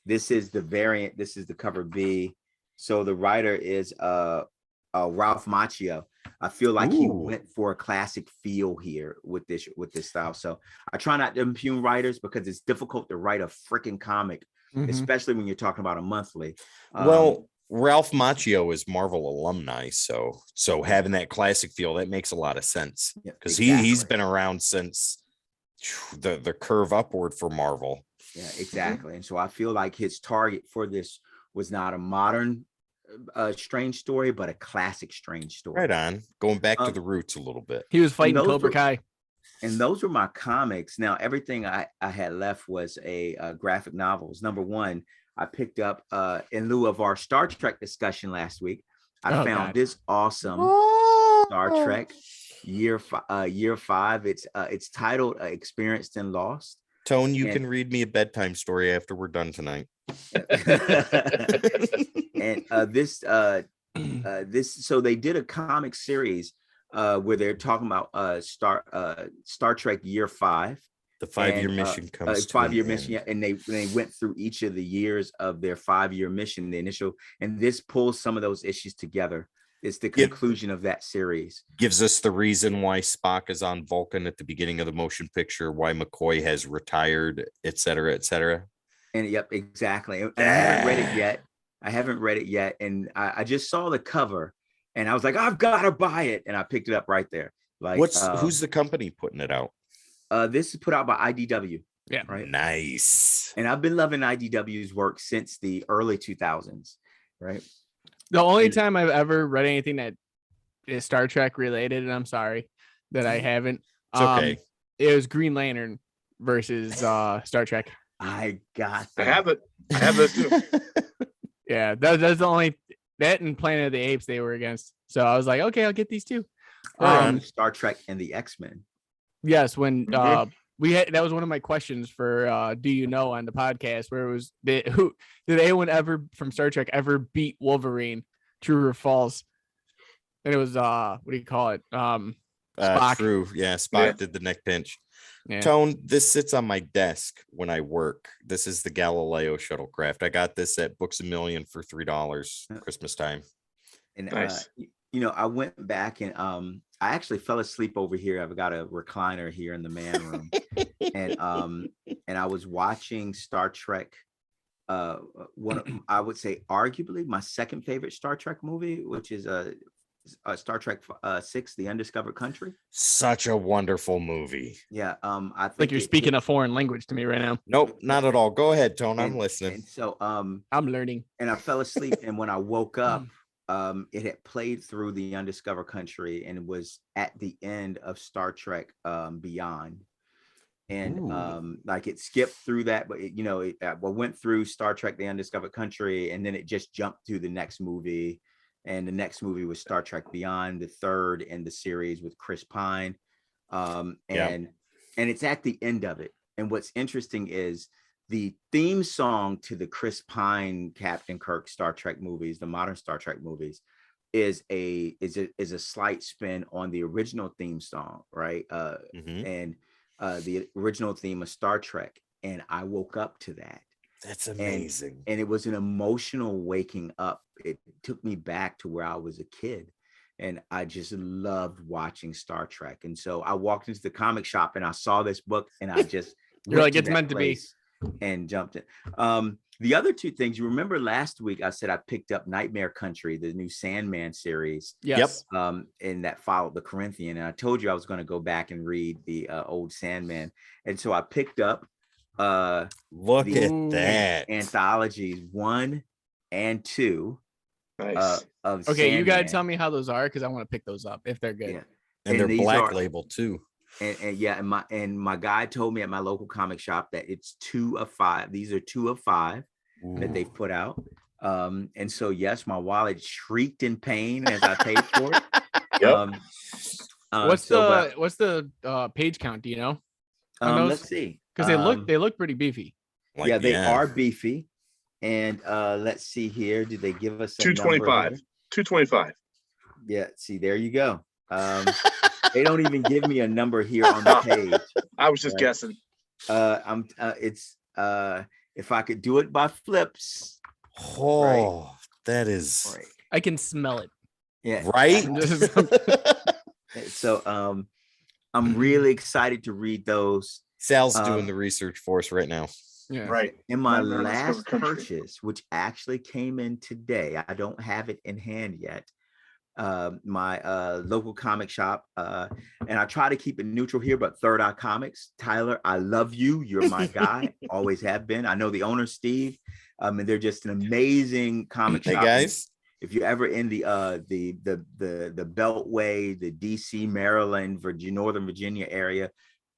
This is the variant, this is the cover B. So the writer is Ralph Macchio. I feel like he went for a classic feel here with this style. So I try not to impugn writers because it's difficult to write a freaking comic, especially when you're talking about a monthly. Well, Ralph Macchio is Marvel alumni, so having that classic feel, that makes a lot of sense because he's been around since the curve upward for Marvel. Yeah, exactly. And so I feel like his target for this was not a modern Strange story, but a classic Strange story. Right on. Going back to the roots a little bit. He was fighting Cobra Kai. And those were my comics. Now, everything I had left was a graphic novels. Number one, I picked up in lieu of our Star Trek discussion last week. I found this awesome Star Trek year 5. It's titled Experienced and Lost. Tone, you can read me a bedtime story after we're done tonight. And so they did a comic series where they're talking about Star Trek year 5, The 5-year mission comes to an 5-year mission, end. yeah, and they went through each of the years of their 5-year mission, the initial, and this pulls some of those issues together. It's the conclusion of that series. Gives us the reason why Spock is on Vulcan at the beginning of the motion picture, why McCoy has retired, et cetera, et cetera. And yep, exactly. And I haven't read it yet. And I just saw the cover and I was like, I've got to buy it. And I picked it up right there. Like, who's the company putting it out? This is put out by IDW. Yeah. Right. Nice. And I've been loving IDW's work since the early 2000s. Right. The only time I've ever read anything that is Star Trek related, and I'm sorry that I haven't. It's okay. It was Green Lantern versus Star Trek. I got that. I have it. I have those too. Yeah, that's the only, that and Planet of the Apes they were against. So I was like, okay, I'll get these two. Star Trek and the X-Men. Yes, when we had, that was one of my questions for Do You Know on the podcast, where it was, did anyone ever from Star Trek ever beat Wolverine, true or false? And it was what do you call it? Spock. True. Yeah, Spock did the neck pinch. Yeah. Tone, this sits on my desk when I work. This is the Galileo shuttlecraft. I got this at Books A Million for $3 Christmas time. And Nice. I went back and I actually fell asleep over here. I've got a recliner here in the man room. and I was watching Star Trek. I would say arguably my second favorite Star Trek movie, which is Star Trek 6, The Undiscovered Country. Such a wonderful movie. Yeah. I think Like you're speaking a foreign language to me right now. Nope, not at all. Go ahead, Tone. I'm listening. And so I'm learning. and I fell asleep, and when I woke up, it had played through The Undiscovered Country and was at the end of Star Trek Beyond. And like it skipped through that, but it went through Star Trek The Undiscovered Country, and then it just jumped to the next movie. And the next movie was Star Trek Beyond, the third in the series with Chris Pine. And it's at the end of it. And what's interesting is the theme song to the Chris Pine Captain Kirk Star Trek movies, the modern Star Trek movies, is a slight spin on the original theme song, right? And the original theme of Star Trek. And I woke up to that. That's amazing. And it was an emotional waking up. It took me back to where I was a kid. And I just loved watching Star Trek. And so I walked into the comic shop and I saw this book and I just You're like, it's meant to be. And jumped in. The other two things, you remember last week I said I picked up Nightmare Country, the new Sandman series. Yes. And that followed the Corinthian. And I told you I was going to go back and read the old Sandman. And so I picked up Look at that. anthologies 1 and 2. Nice. Of Okay, Sandman. you gotta tell me how those are because I want to pick those up if they're good. Yeah. And they're these black label too. And my guy told me at my local comic shop that it's 2 of 5. These are 2 of 5 that they've put out. And so yes, my wallet shrieked in pain as I paid for it. Yep. What's the page count? Do you know? Let's see. Because they look pretty beefy. They are beefy. And let's see here. Did they give us a 225? 225. Yeah. See, there you go. They don't even give me a number here on the page. I was just guessing. It's if I could do it by flips. Oh, that is Right. I can smell it. Yeah. right. So I'm really excited to read those. Sal's doing the research for us right now. Yeah. Right. In my Nightmare on last Discovered Country. purchase, which actually came in today, I don't have it in hand yet. My local comic shop, and I try to keep it neutral here, but Third Eye Comics, Tyler, I love you. You're my guy. Always have been. I know the owner, Steve, and they're just an amazing comic Hey shop. guys. If you're ever in the Beltway, the DC, Maryland, Northern Virginia area,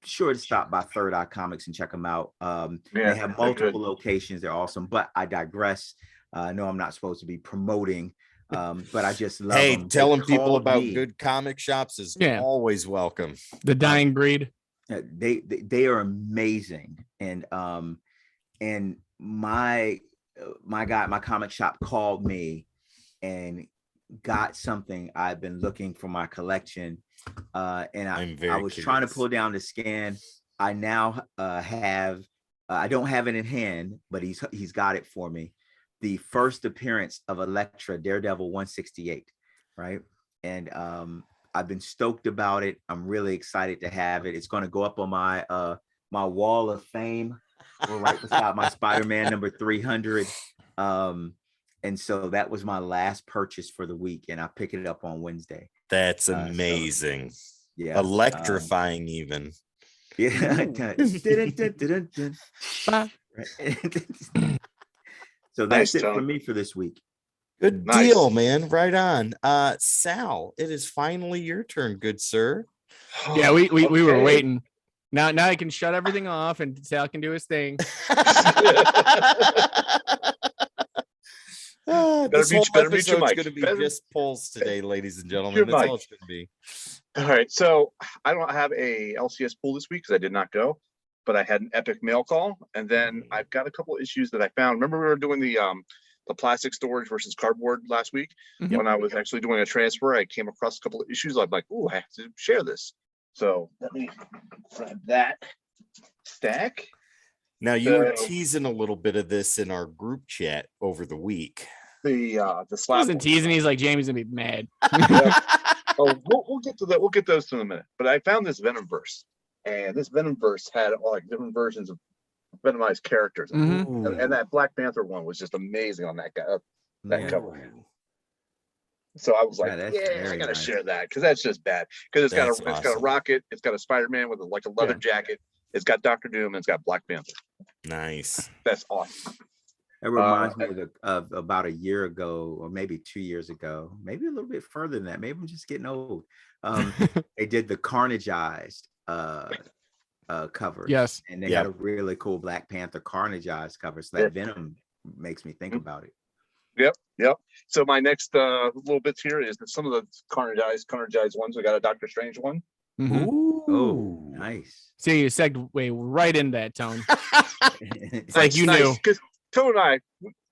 sure to stop by Third Eye Comics and check them out. They have multiple locations. They're awesome, but I digress. I know I'm not supposed to be promoting, but I just love them. Telling people about good comic shops is always welcome. The dying breed. They are amazing. And my guy, my comic shop called me and got something I've been looking for my collection. And I was trying to pull down the scan. I now have. I don't have it in hand, but he's got it for me. The first appearance of Elektra, Daredevil 168, right? And I've been stoked about it. I'm really excited to have it. It's going to go up on my my wall of fame, or right beside my Spider-Man number 300. And so that was my last purchase for the week, and I picked it up on Wednesday. That's amazing. Yeah, Electrifying even. Yeah. So that's it for me for this week. Good deal, man. Right on. Sal, it is finally your turn, good sir. Yeah, we were waiting. Now I can shut everything off and Sal can do his thing. This whole episode's going to be just polls today, ladies and gentlemen. That's all it's going to be. All right, so I don't have a LCS pool this week because I did not go, but I had an epic mail call, and then I've got a couple of issues that I found. Remember we were doing the plastic storage versus cardboard last week? Mm-hmm. When I was actually doing a transfer, I came across a couple of issues. I'm like, "Ooh, I have to share this." So let me grab that stack. Now you were teasing a little bit of this in our group chat over the week. The slab wasn't teasing. He's like, Jamie's gonna be mad. Oh, we'll get to that. We'll get those in a minute. But I found this Venomverse, and this Venomverse had like different versions of Venomized characters, and that Black Panther one was just amazing on that guy, that cover. So I was like, I gotta share that because that's just bad. Because it's got a rocket, it's got a Spider-Man with like a leather jacket, it's got Dr. Doom, and it's got Black Panther. Nice. That's awesome. It reminds me of about a year ago, or maybe 2 years ago, maybe a little bit further than that. Maybe I'm just getting old. They did the Carnageized cover. Yes. And they got a really cool Black Panther Carnageized cover. So that Venom makes me think about it. Yep. So my next little bits here is that some of the Carnageized ones. We got a Doctor Strange one. Mm-hmm. Oh, nice. See, you segue right in that, Tone. It's like you knew. Because Tone and I,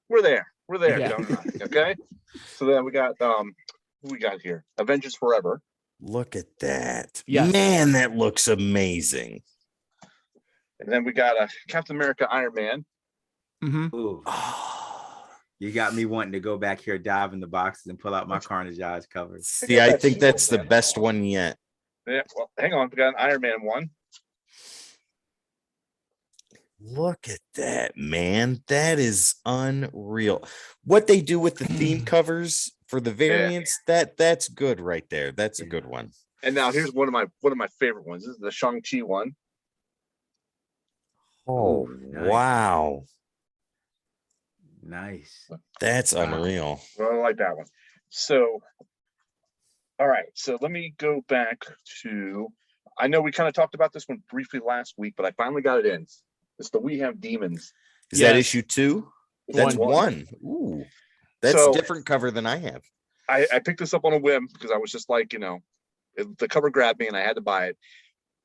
we're there. Yeah. Tone and I, okay. So then we got who we got here? Avengers Forever. Look at that. Yes. Man, that looks amazing. And then we got a Captain America Iron Man. Mm-hmm. Ooh. You got me wanting to go back here, dive in the boxes, and pull out my Carnageized covers. See, I think that's the best one yet. Yeah, well, hang on. We got an Iron Man one. Look at that, man. That is unreal. What they do with the theme covers for the variants, that's good right there. That's a good one. And now here's one of my favorite ones. This is the Shang-Chi one. Oh, nice. Wow. Nice. That's unreal. Well, I like that one. So, all right. So let me go back to, I know we kind of talked about this one briefly last week, but I finally got it in. It's the We Have Demons. Is that issue 2? That's one. Ooh, that's a different cover than I have. I picked this up on a whim because I was just like, the cover grabbed me and I had to buy it.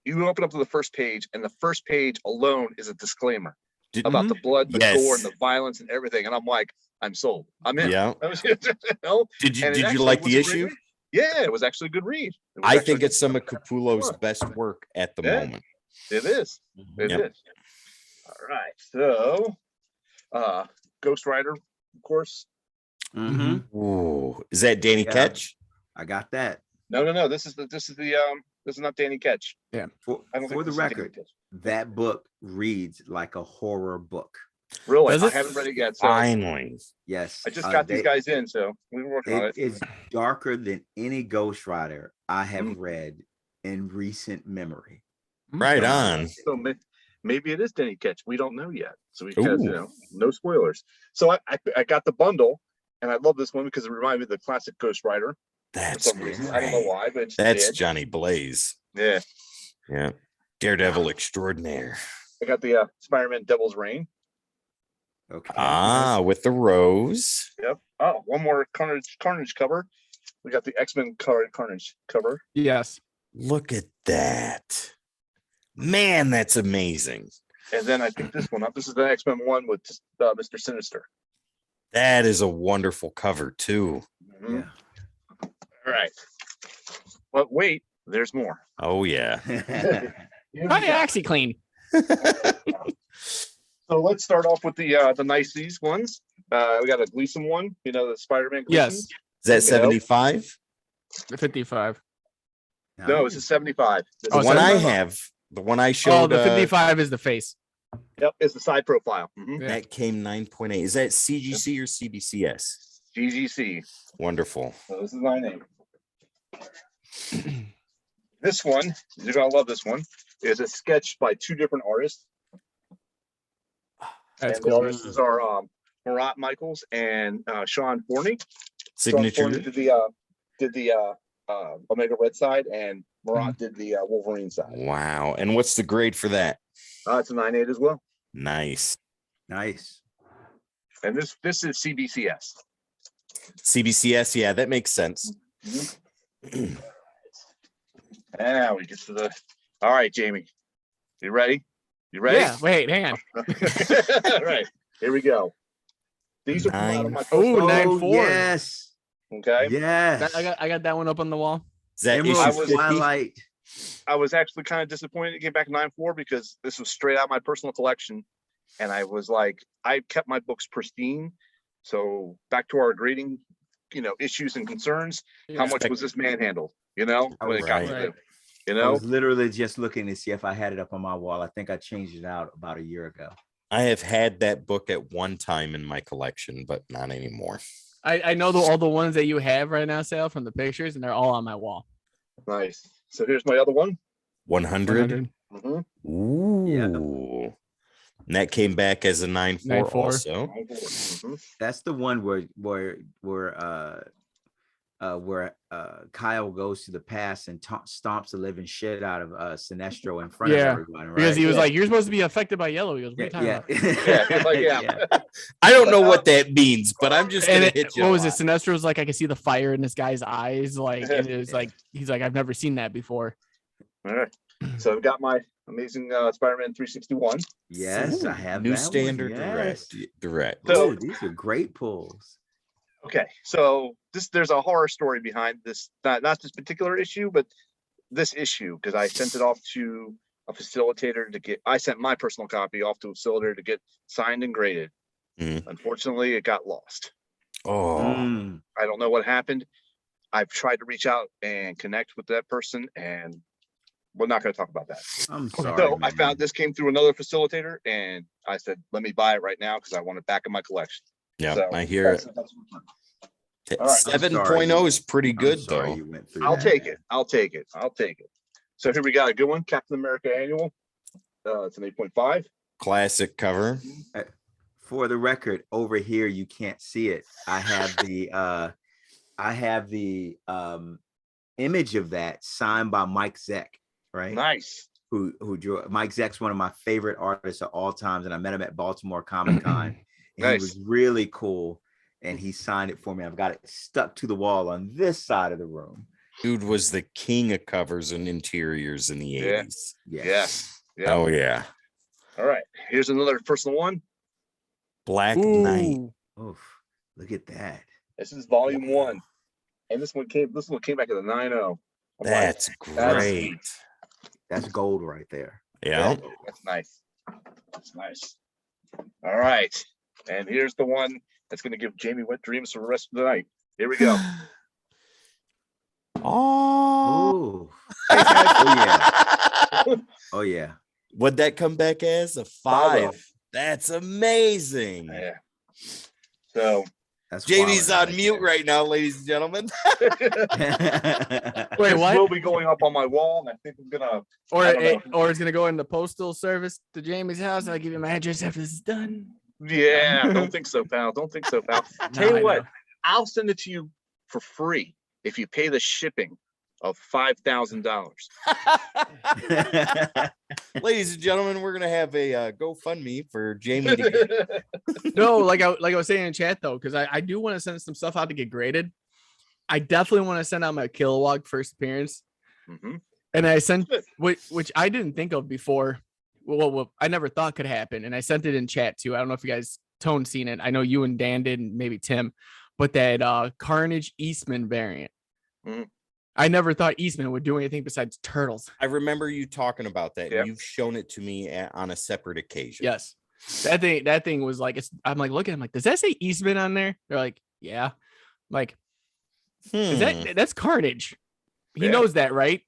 You open up to the first page, and the first page alone is a disclaimer about the blood, the gore, and the violence and everything. And I'm like, I'm sold. I'm in. Yeah. Did you like the issue? Yeah, it was actually a good read. I think it's some of Capullo's best work at the moment. It is. It is. All right. So, Ghost Rider, of course. Mm-hmm. Ooh, is that Danny Ketch? I got that. No. This is not Danny Ketch. Yeah. For the record, that book reads like a horror book. Really? I haven't read it yet. So finally. Yes. I just got these guys in, so we were working on it. It's darker than any Ghost Rider I have read in recent memory. Right on. So maybe it is Danny Ketch. We don't know yet. So we can, no spoilers. So I got the bundle, and I love this one because it reminded me of the classic Ghost Rider. That's for some reason. I don't know why, but that's Johnny Blaze. Yeah. Daredevil extraordinaire. I got the Spider-Man Devil's Reign. Okay. With the rose. Yep. Oh, one more Carnage cover. We got the X-Men Carnage cover. Yes. Look at that. Man, that's amazing. And then I picked this one up. This is the X-Men one with Mr. Sinister. That is a wonderful cover too. Mm-hmm. Yeah. All right. But wait, there's more. Oh yeah. Try OxyClean. So let's start off with the niceties ones. We got a Gleason one, the Spider-Man Gleasons. Yes. Is that 75? 55. No, it's a 75. The one I have, the one I showed. Oh, the 55 is the face. Yep, it's the side profile. That came 9.8. Is that CGC or CBCS? GGC. Wonderful. So this is my name. This one, you're gonna love this one, is a sketch by two different artists. That's and cool. The artists are Marat Michaels and Sean Forney. Signature. Sean Forney did the Omega Red side, and Marat did the Wolverine side. Wow. And what's the grade for that? It's a 9.8 as well. Nice. And this is CBCS. CBCS, yeah, that makes sense. Now we get to the. All right, Jamie, you ready? You ready? Yeah. Wait, hang on. All right, here we go. These are from out of my Oh, personal- 9.4. Yes. Okay. Yes. I got that one up on the wall. Is that Emerald issue 50? Twilight. I was actually kind of disappointed it came back 9.4 because this was straight out my personal collection, and I was like, I kept my books pristine. So back to our grading, issues and concerns. How much was this manhandled? When it got to Right. them, I was literally just looking to see if I had it up on my wall. I think I changed it out about a year ago. I have had that book at one time in my collection, but not anymore. I know all the ones that you have right now, Sal, from the pictures, and they're all on my wall. Nice. So here's my other one. 100. Ooh. Yeah. And that came back as a 9.4 9.4. also. That's the one where Kyle goes to the past and stomps the living shit out of Sinestro in front of everyone, right? Because he was like, "You're supposed to be affected by yellow." He goes, "What are you talking about?" Yeah. I don't know what that means, but I'm just gonna hit you. What was it? Sinestro's like, I could see the fire in this guy's eyes, like, and it was like, he's like, I've never seen that before. All right. So I've got my amazing Spider-Man 361. Yes, I have New that standard one. Yes. direct. So- Ooh, these are great pulls. Okay, so there's a horror story behind this, not this particular issue, but this issue, because I sent it off to a facilitator I sent my personal copy off to a facilitator to get signed and graded. Unfortunately, it got lost. Oh, I don't know what happened. I've tried to reach out and connect with that person, and we're not going to talk about that. I'm sorry. So I man. found this came through another facilitator, and I said, let me buy it right now because I want it back in my collection. yeah, So I hear it. that's All right. 7.0 is pretty I'm good sorry though. you went through I'll that. take it. I'll take it. So here we got a good one, Captain America Annual. It's an 8.5. Classic cover. For the record, over here you can't see it. I have the image of that signed by Mike Zeck, right? Nice. Who drew Mike Zeck's one of my favorite artists of all times, and I met him at Baltimore Comic Con. Nice. He was really cool, and he signed it for me. I've got it stuck to the wall on this side of the room. Dude was the king of covers and interiors in the 80s. Yes. Yeah. Oh yeah. All right. Here's another personal one. Black Knight. Oof, look at that. This is volume 1. And this one came back at a 9.0. That's great. That's gold right there. Yeah. That's nice. That's nice. All right. And here's the one that's going to give Jamie wet dreams for the rest of the night. Here we go. Oh. Oh. Oh yeah. Oh yeah. What'd that come back as? A 5. That's amazing. Yeah. So That's Jamie's quality on mute there. right now, ladies and gentlemen. Wait, this what? will be going up on my wall, and I think I'm gonna. Or I don't know. or it's gonna go in the postal service to Jamie's house. I'll give you my address after this is done. Yeah, don't think so, pal. Don't think so, pal. Tell No, you I what, know. I'll send it to you for free if you pay the shipping of $5,000. Ladies and gentlemen, we're gonna have a GoFundMe for Jamie to get. No, like I was saying in chat though, because I do want to send some stuff out to get graded. I definitely want to send out my Kilowog first appearance, Mhm. and I sent which I didn't think of before. Well, I never thought could happen, and I sent it in chat too. I don't know if you guys Tone seen it. I know you and Dan did, and maybe Tim, but that Carnage Eastman variant. Mhm. I never thought Eastman would do anything besides turtles. I remember you talking about that. Yep. And you've shown it to me on a separate occasion. Yes. That thing was like, I'm like looking, I'm like, does that say Eastman on there? They're like, yeah. I'm like, is that's Carnage. He knows that, right?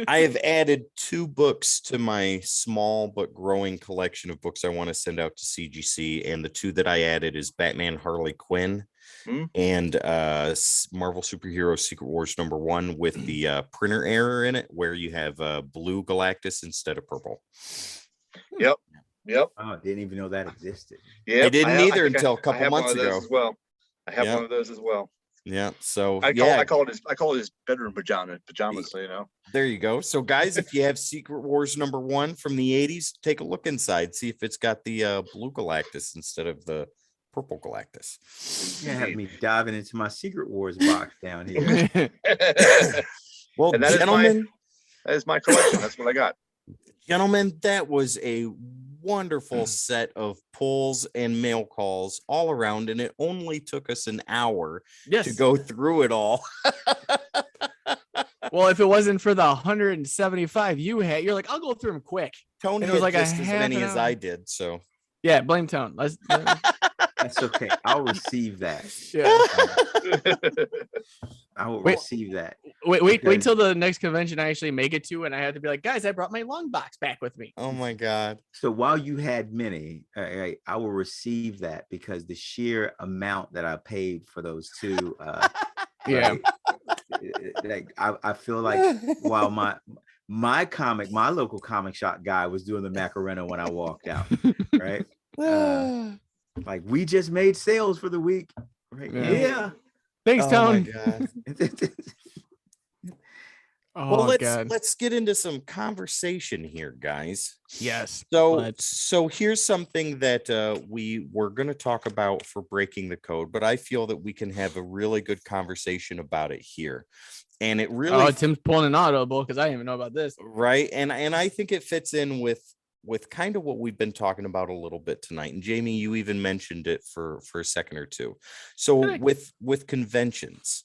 I have added 2 books to my small but growing collection of books I want to send out to CGC. And the 2 that I added is Batman Harley Quinn and Marvel Superhero Secret Wars #1 with the printer error in it, where you have blue Galactus instead of purple. Yep. Oh, I didn't even know that existed. Yeah, I didn't either until a couple months ago. As well. I have one of those as well. Yeah. So I call it his bedroom pajamas. So, you know. There you go. So guys, if you have Secret Wars #1 from the 80s, take a look inside, see if it's got the blue Galactus instead of the purple Galactus. You have me diving into my Secret Wars box down here. Well, gentlemen, that is my collection. That's what I got. Gentlemen, that was a wonderful set of pulls and mail calls all around, and it only took us an hour to go through it all. Well, if it wasn't for the 175 you had, you're like, I'll go through them quick. Tony was like just as many as I did, so yeah, blame Tone. That's okay. I'll receive that. Yeah. I will receive that. Wait till the next convention I actually make it to, and I have to be like, guys, I brought my long box back with me. Oh my God. So while you had many, I will receive that, because the sheer amount that I paid for those 2, yeah. Like I feel like while my local comic shop guy was doing the Macarena when I walked out, right? Like, we just made sales for the week, right? Yeah. Thanks, Tone. Well, let's get into some conversation here, guys. Yes. So here's something that we were going to talk about for breaking the code, but I feel that we can have a really good conversation about it here. And it really Tim's pulling an audible because I didn't even know about this. Right. And I think it fits in with kind of what we've been talking about a little bit tonight. And Jamie, you even mentioned it for a second or two. So with conventions,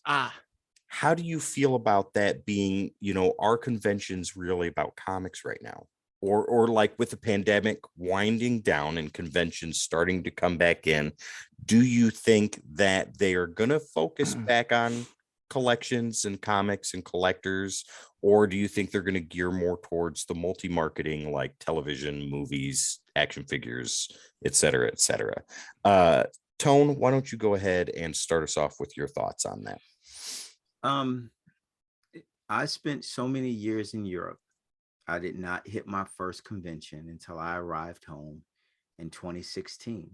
how do you feel about that being, are conventions really about comics right now? Or like with the pandemic winding down and conventions starting to come back in, do you think that they are going to focus back on collections and comics and collectors, or do you think they're going to gear more towards the multi-marketing like television, movies, action figures, et cetera, et cetera? Tone, why don't you go ahead and start us off with your thoughts on that? I spent so many years in Europe. I did not hit my first convention until I arrived home in 2016.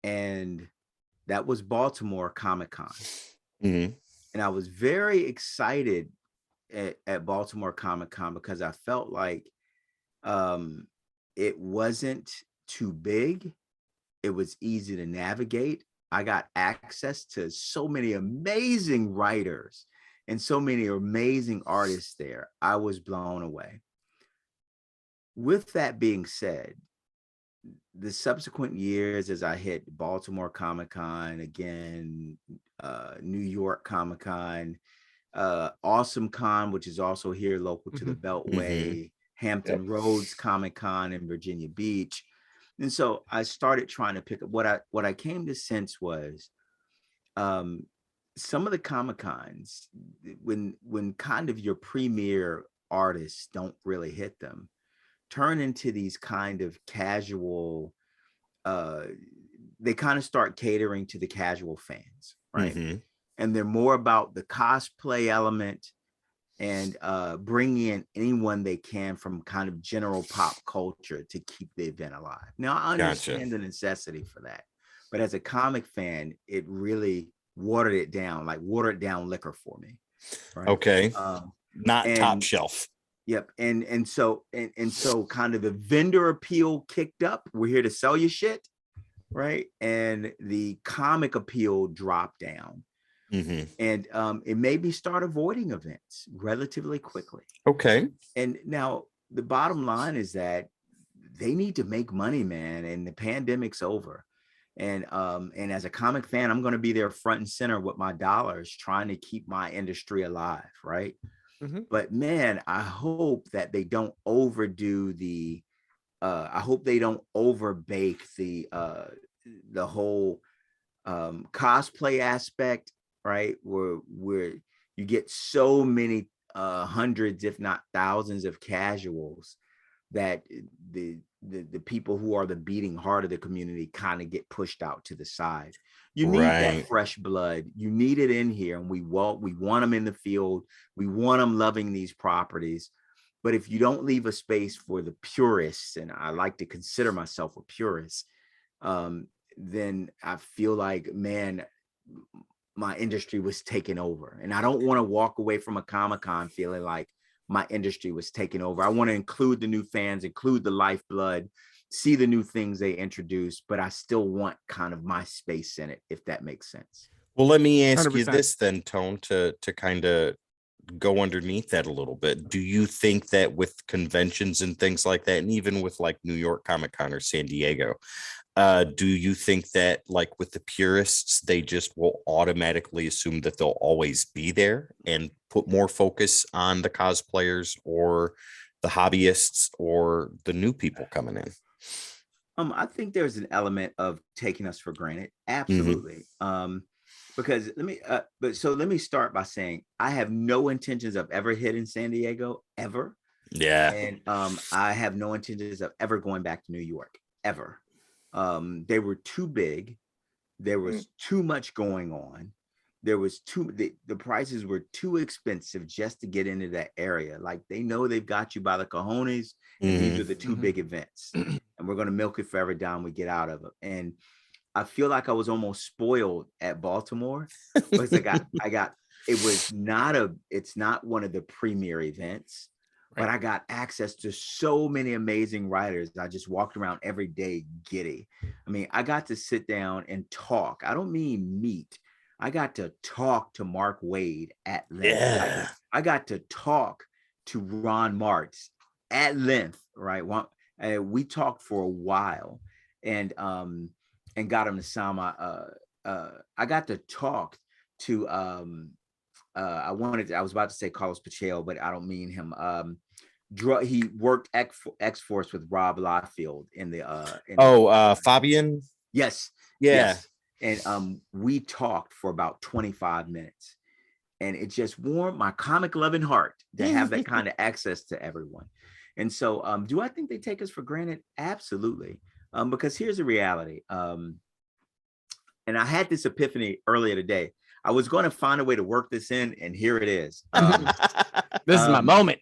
And that was Baltimore Comic-Con. Mm-hmm. And I was very excited at Baltimore Comic-Con because I felt like it wasn't too big. It was easy to navigate. I got access to so many amazing writers and so many amazing artists there. I was blown away. With that being said, the subsequent years, as I hit Baltimore Comic-Con again, New York Comic-Con, Awesome Con, which is also here local to the Beltway, Hampton Roads Comic-Con in Virginia Beach. And so I started trying to pick up what I came to sense was some of the Comic-Cons, when kind of your premier artists don't really hit them, turn into these kind of casual, they kind of start catering to the casual fans, right? Mm-hmm. And they're more about the cosplay element and bringing in anyone they can from kind of general pop culture to keep the event alive. Now, I understand the necessity for that, but as a comic fan, it really watered down liquor for me. Right? Okay. Not top shelf. Yep. And so kind of the vendor appeal kicked up. We're here to sell you shit. Right. And the comic appeal dropped down. Mm-hmm. And it made me start avoiding events relatively quickly. Okay. And now the bottom line is that they need to make money, man. And the pandemic's over. And as a comic fan, I'm going to be there front and center with my dollars, trying to keep my industry alive, right? But man, I hope that they don't overdo I hope they don't overbake the whole cosplay aspect, right? Where you get so many hundreds, if not thousands, of casuals that the people who are the beating heart of the community kind of get pushed out to the side. You need that fresh blood. You need it in here, and we want them in the field. We want them loving these properties. But if you don't leave a space for the purists, and I like to consider myself a purist, then I feel like, man, my industry was taken over. And I don't want to walk away from a Comic-Con feeling like my industry was taken over. I want to include the new fans, include the lifeblood, see the new things they introduce, but I still want kind of my space in it, if that makes sense. Well, let me ask 100%. you this then, Tone, to kind of go underneath that a little bit. Do you think that with conventions and things like that, and even with like New York Comic-Con or San Diego, do you think that like with the purists, they just will automatically assume that they'll always be there and put more focus on the cosplayers or the hobbyists or the new people coming in? I think there's an element of taking us for granted. Absolutely. Because let me start by saying I have no intentions of ever hitting San Diego ever. Yeah. And I have no intentions of ever going back to New York ever. They were too big. There was too much going on. There was the prices were too expensive just to get into that area. Like, they know they've got you by the cojones, and these are the two big events, and we're going to milk it for every dime we get out of it. And I feel like I was almost spoiled at Baltimore because it's not one of the premier events, but I got access to so many amazing writers. I just walked around every day giddy. I mean, I got to sit down and talk. I don't mean meet. I got to talk to Mark Waid at length. Yeah. I got to talk to Ron Martz at length, right? We talked for a while, and got him to sign my I got to talk to I was about to say Carlos Pacheco, but I don't mean him. He worked X-Force with Rob Liefeld in the Fabian. Yes. Yeah. Yes. And we talked for about 25 minutes, and it just warmed my comic loving heart to have that kind of access to everyone. And so do I think they take us for granted? Absolutely. Because here's the reality. And I had this epiphany earlier today. I was going to find a way to work this in, and here it is. This is my moment.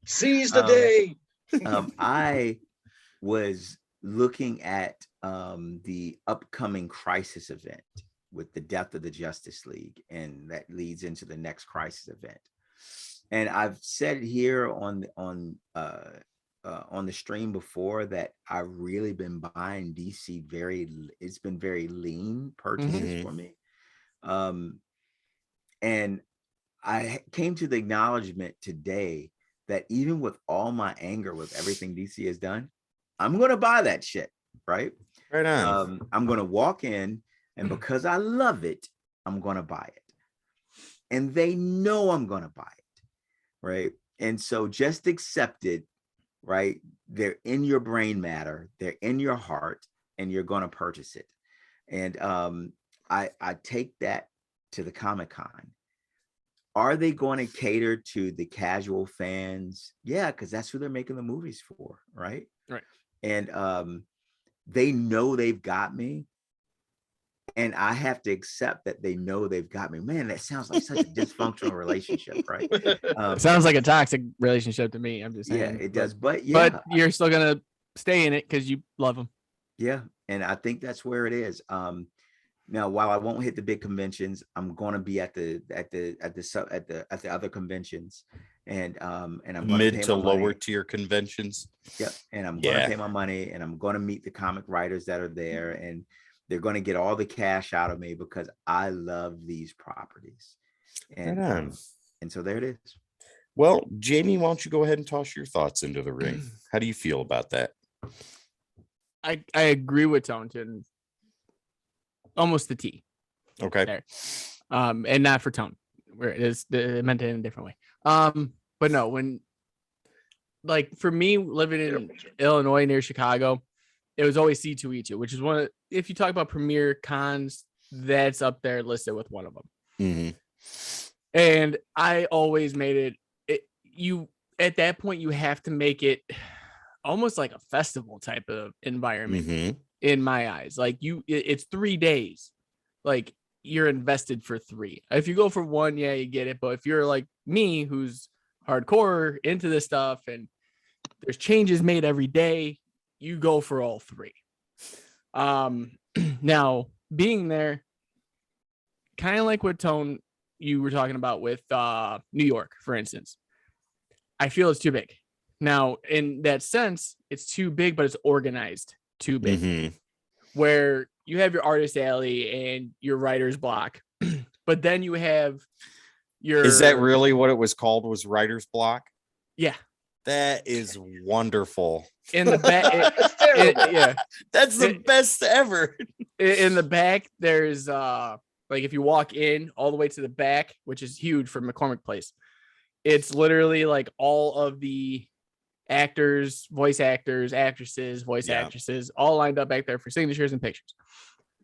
Seize the day. I was looking at the upcoming Crisis event with the death of the Justice League, and that leads into the next Crisis event. And I've said here on the stream before that I've really been buying DC it's been very lean purchases for me. And I came to the acknowledgement today that even with all my anger with everything DC has done, I'm going to buy that shit. Right. Right on. I'm going to walk in, and because I love it, I'm going to buy it. And they know I'm going to buy it. Right. And so just accept it. Right. They're in your brain matter. They're in your heart, and you're going to purchase it. And I take that to the Comic-Con. Are they going to cater to the casual fans? Yeah, because that's who they're making the movies for. Right. Right. And they know they've got me. And I have to accept that they know they've got me. Man, that sounds like such a dysfunctional relationship, right? It sounds like a toxic relationship to me. I'm just saying. Yeah, it does. But you're still gonna stay in it because you love them. Yeah, and I think that's where it is. Now, while I won't hit the big conventions, I'm going to be at the other conventions, and I'm going mid to pay to my lower money. tier conventions. Yep, and I'm going to pay my money, and I'm going to meet the comic writers that are there, and they're going to get all the cash out of me because I love these properties. And and so there it is. Well, Jamie, why don't you go ahead and toss your thoughts into the ring? How do you feel about that? I agree with Tone to almost the T. Okay. There. And not for Tone, where it meant it in a different way. But no, when like for me living in Illinois near Chicago, it was always C2E2, which is one of, if you talk about premier cons, that's up there listed with one of them. Mm-hmm. And I always made you at that point, you have to make it almost like a festival type of environment in my eyes. Like it's 3 days. Like you're invested for 3. If you go for 1, yeah, you get it. But if you're like me, who's hardcore into this stuff and there's changes made every day, you go for all 3. Now being there, kind of like what Tone you were talking about with New York, for instance, I feel it's too big. Now, in that sense, it's too big, but it's organized too big. Where you have your artist alley and your writer's block, but then you have your. Is that really what it was called? Was writer's block? Yeah. That is wonderful. In the back, yeah, that's the best ever. In the back, there's like if you walk in all the way to the back, which is huge for McCormick Place, it's literally like all of the actors, voice actors, actresses, voice actresses, all lined up back there for signatures and pictures.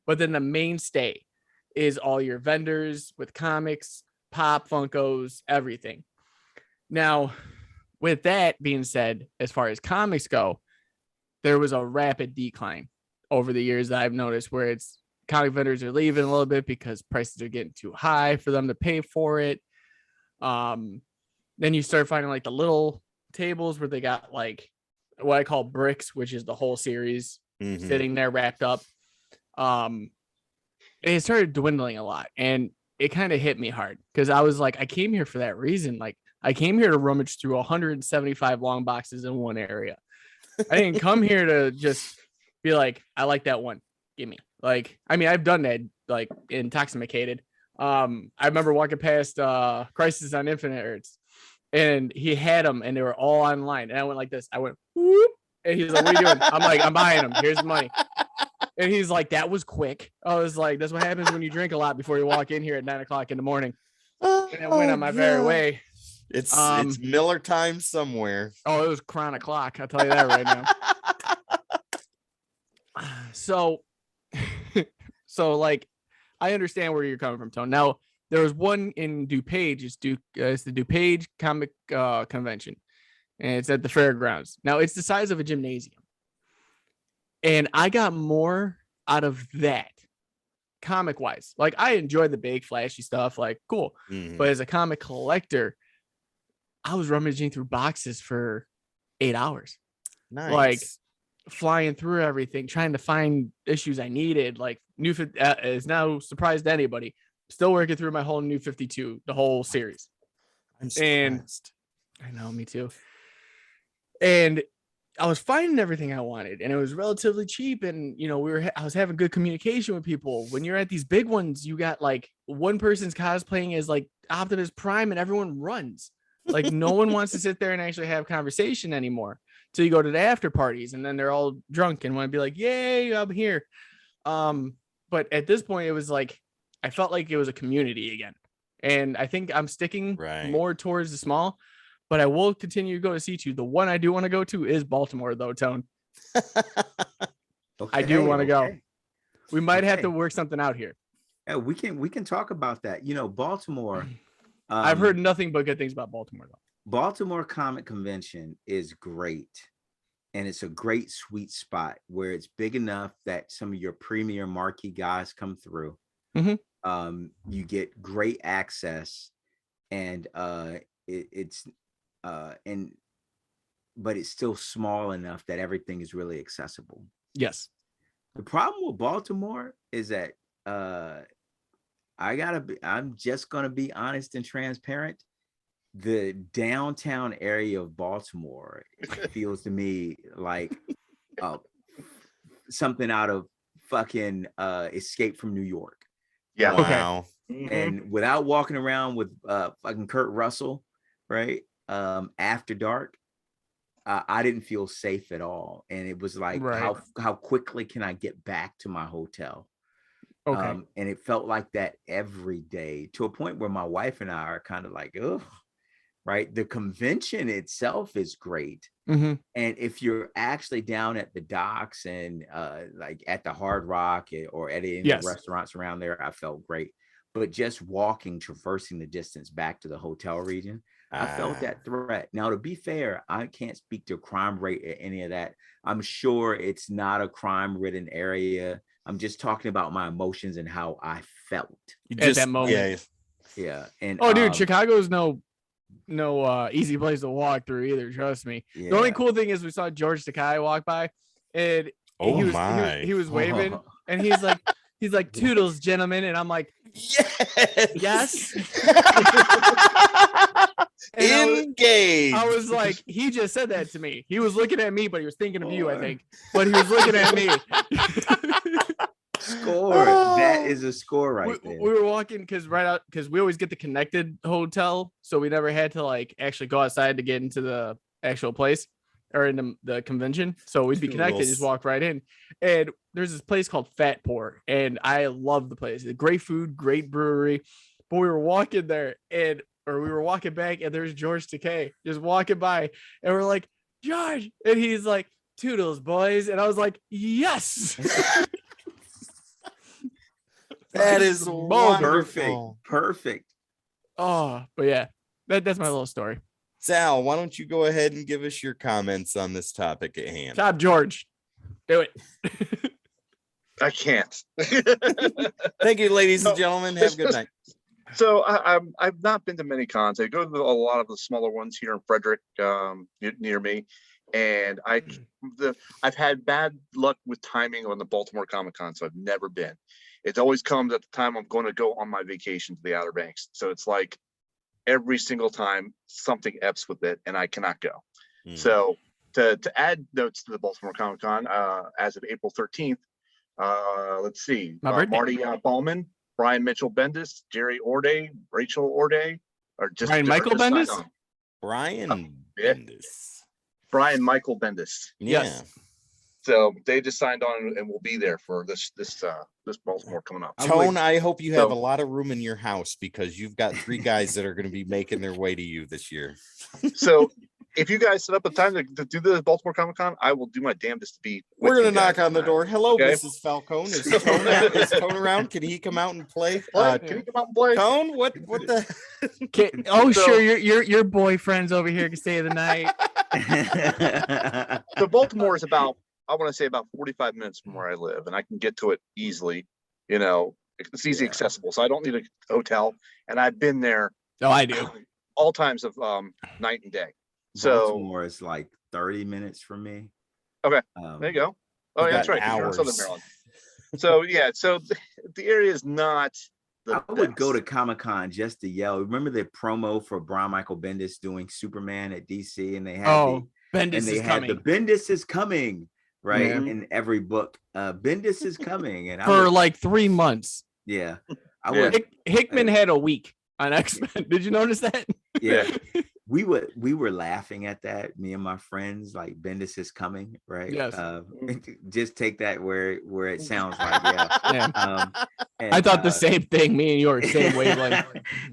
But then the mainstay is all your vendors with comics, pop, Funkos, everything. Now, with that being said, as far as comics go, there was a rapid decline over the years that I've noticed where it's comic vendors are leaving a little bit because prices are getting too high for them to pay for it. Then you start finding like the little tables where they got like what I call bricks, which is the whole series sitting there wrapped up. It started dwindling a lot and it kind of hit me hard because I was like, I came here for that reason. Like I came here to rummage through 175 long boxes in one area. I didn't come here to just be like, I like that one. Give me. Like, I mean, I've done that like Intoxicated. I remember walking past Crisis on Infinite Earths and he had them and they were all online. And I went like this. I went, whoop. And he's like, what are you doing? I'm like, I'm buying them. Here's the money. And he's like, that was quick. I was like, that's what happens when you drink a lot before you walk in here at 9 o'clock in the morning. And I went on my merry way. It's Miller time somewhere. Oh, it was Cron o'clock. I'll tell you that right now. So like, I understand where you're coming from, Tone. Now, there was one in DuPage. It's the DuPage Comic Convention, and it's at the fairgrounds. Now, it's the size of a gymnasium, and I got more out of that, comic-wise. Like, I enjoyed the big, flashy stuff, like, cool. But as a comic collector, I was rummaging through boxes for 8 hours. Nice. Like, flying through everything, trying to find issues I needed. Like, is no surprise to anybody. Still working through my whole New 52, the whole series. I'm stressed. I know, me too. And I was finding everything I wanted, and it was relatively cheap. And you know, I was having good communication with people. When you're at these big ones, you got like one person's cosplaying as like Optimus Prime, and everyone runs. Like no one wants to sit there and actually have conversation anymore. So you go to the after parties, and then they're all drunk and want to be like, "Yay, I'm here." But at this point, it was like I felt like it was a community again, and I think I'm sticking more towards the small. But I will continue to go to C2. The one I do want to go to is Baltimore, though, Tone. I do want to go. We might have to work something out here. Yeah, we can talk about that. You know, Baltimore. I've heard nothing but good things about Baltimore, though. Baltimore Comic Convention is great. And it's a great sweet spot where it's big enough that some of your premier marquee guys come through. You get great access, and but it's still small enough that everything is really accessible. Yes. The problem with Baltimore is that I'm just gonna be honest and transparent. The downtown area of Baltimore feels to me like something out of fucking Escape from New York. Yeah. Wow. And without walking around with fucking Kurt Russell, right? After dark, I didn't feel safe at all. And it was like, Right. how quickly can I get back to my hotel? Okay. And it felt like that every day, to a point where my wife and I are kind of like, oh, right. The convention itself is great. Mm-hmm. And if you're actually down at the docks and like at the Hard Rock or at any of Yes. the restaurants around there, I felt great. But just walking, traversing the distance back to the hotel region, I felt that threat. Now, to be fair, I can't speak to crime rate or any of that. I'm sure it's not a crime-ridden area. I'm just talking about my emotions and how I felt At that moment. Yeah. And dude, Chicago's no easy place to walk through either. Trust me. Yeah. The only cool thing is we saw George Takei walk by, and he was waving, and he's like toodles, gentlemen, and I'm like, yes. Engaged. I was like, he just said that to me. He was looking at me, but he was thinking of you, I think. But he was looking at me. Score. That is a score right there. We were walking because we always get the connected hotel, so we never had to like actually go outside to get into the actual place or in the convention. So we'd be connected, just walk right in. And there's this place called Fat Pour, and I love the place. Great food, great brewery. But we were walking there, we were walking back, and there's George Takei just walking by, and we're like, George, and he's like, toodles, boys, and I was like, yes. That is wonderful. Perfect. Oh, but yeah, that's my little story. Sal, why don't you go ahead and give us your comments on this topic at hand? Top George, do it. I can't. Thank you, ladies and gentlemen. Have a good night. So I've not been to many cons. I go to a lot of the smaller ones here in Frederick, near me, and I've had bad luck with timing on the Baltimore Comic Con, so I've never been. It always comes at the time I'm going to go on my vacation to the Outer Banks. So it's like every single time something F's with it, and I cannot go. So to add notes to the Baltimore Comic Con, as of April 13th, let's see, Marty Ballman, Brian Mitchell Bendis, Jerry Orde, Rachel Orde, or just Brian Michael Bendis. Brian Bendis. Brian Michael Bendis. Yeah. Yes. So they just signed on and will be there for this Baltimore coming up. Tone, I hope you have a lot of room in your house because you've got 3 guys that are going to be making their way to you this year. So if you guys set up a time to do the Baltimore Comic Con, I will do my damnedest to be. We're going to knock on the door. Hello, okay. Mrs. Falcone. Is Tone around? Can he come out and play? Can he come out and play? Tone, what the? Sure. Your boyfriend's over here can stay the night. So Baltimore is about, I want to say, about 45 minutes from where I live, and I can get to it easily. You know, it's easy accessible, so I don't need a hotel. And I've been there. Oh, I do. All times of night and day. So Baltimore is like 30 minutes from me. Okay, there you go. Oh, yeah, that's right. You're in Southern Maryland. So yeah, so the area is not. I would go to Comic-Con just to yell. Remember the promo for Brian Michael Bendis doing Superman at DC, and they had Bendis is coming. The Bendis is coming, right? Yeah. In every book, Bendis is coming, and for like 3 months. Yeah, Hickman had a week on X-Men. Did you notice that? Yeah. We were laughing at that, me and my friends, like Bendis is coming, right? Yes. Just take that where it sounds like, yeah. I thought the same thing. Me and you are same wavelength.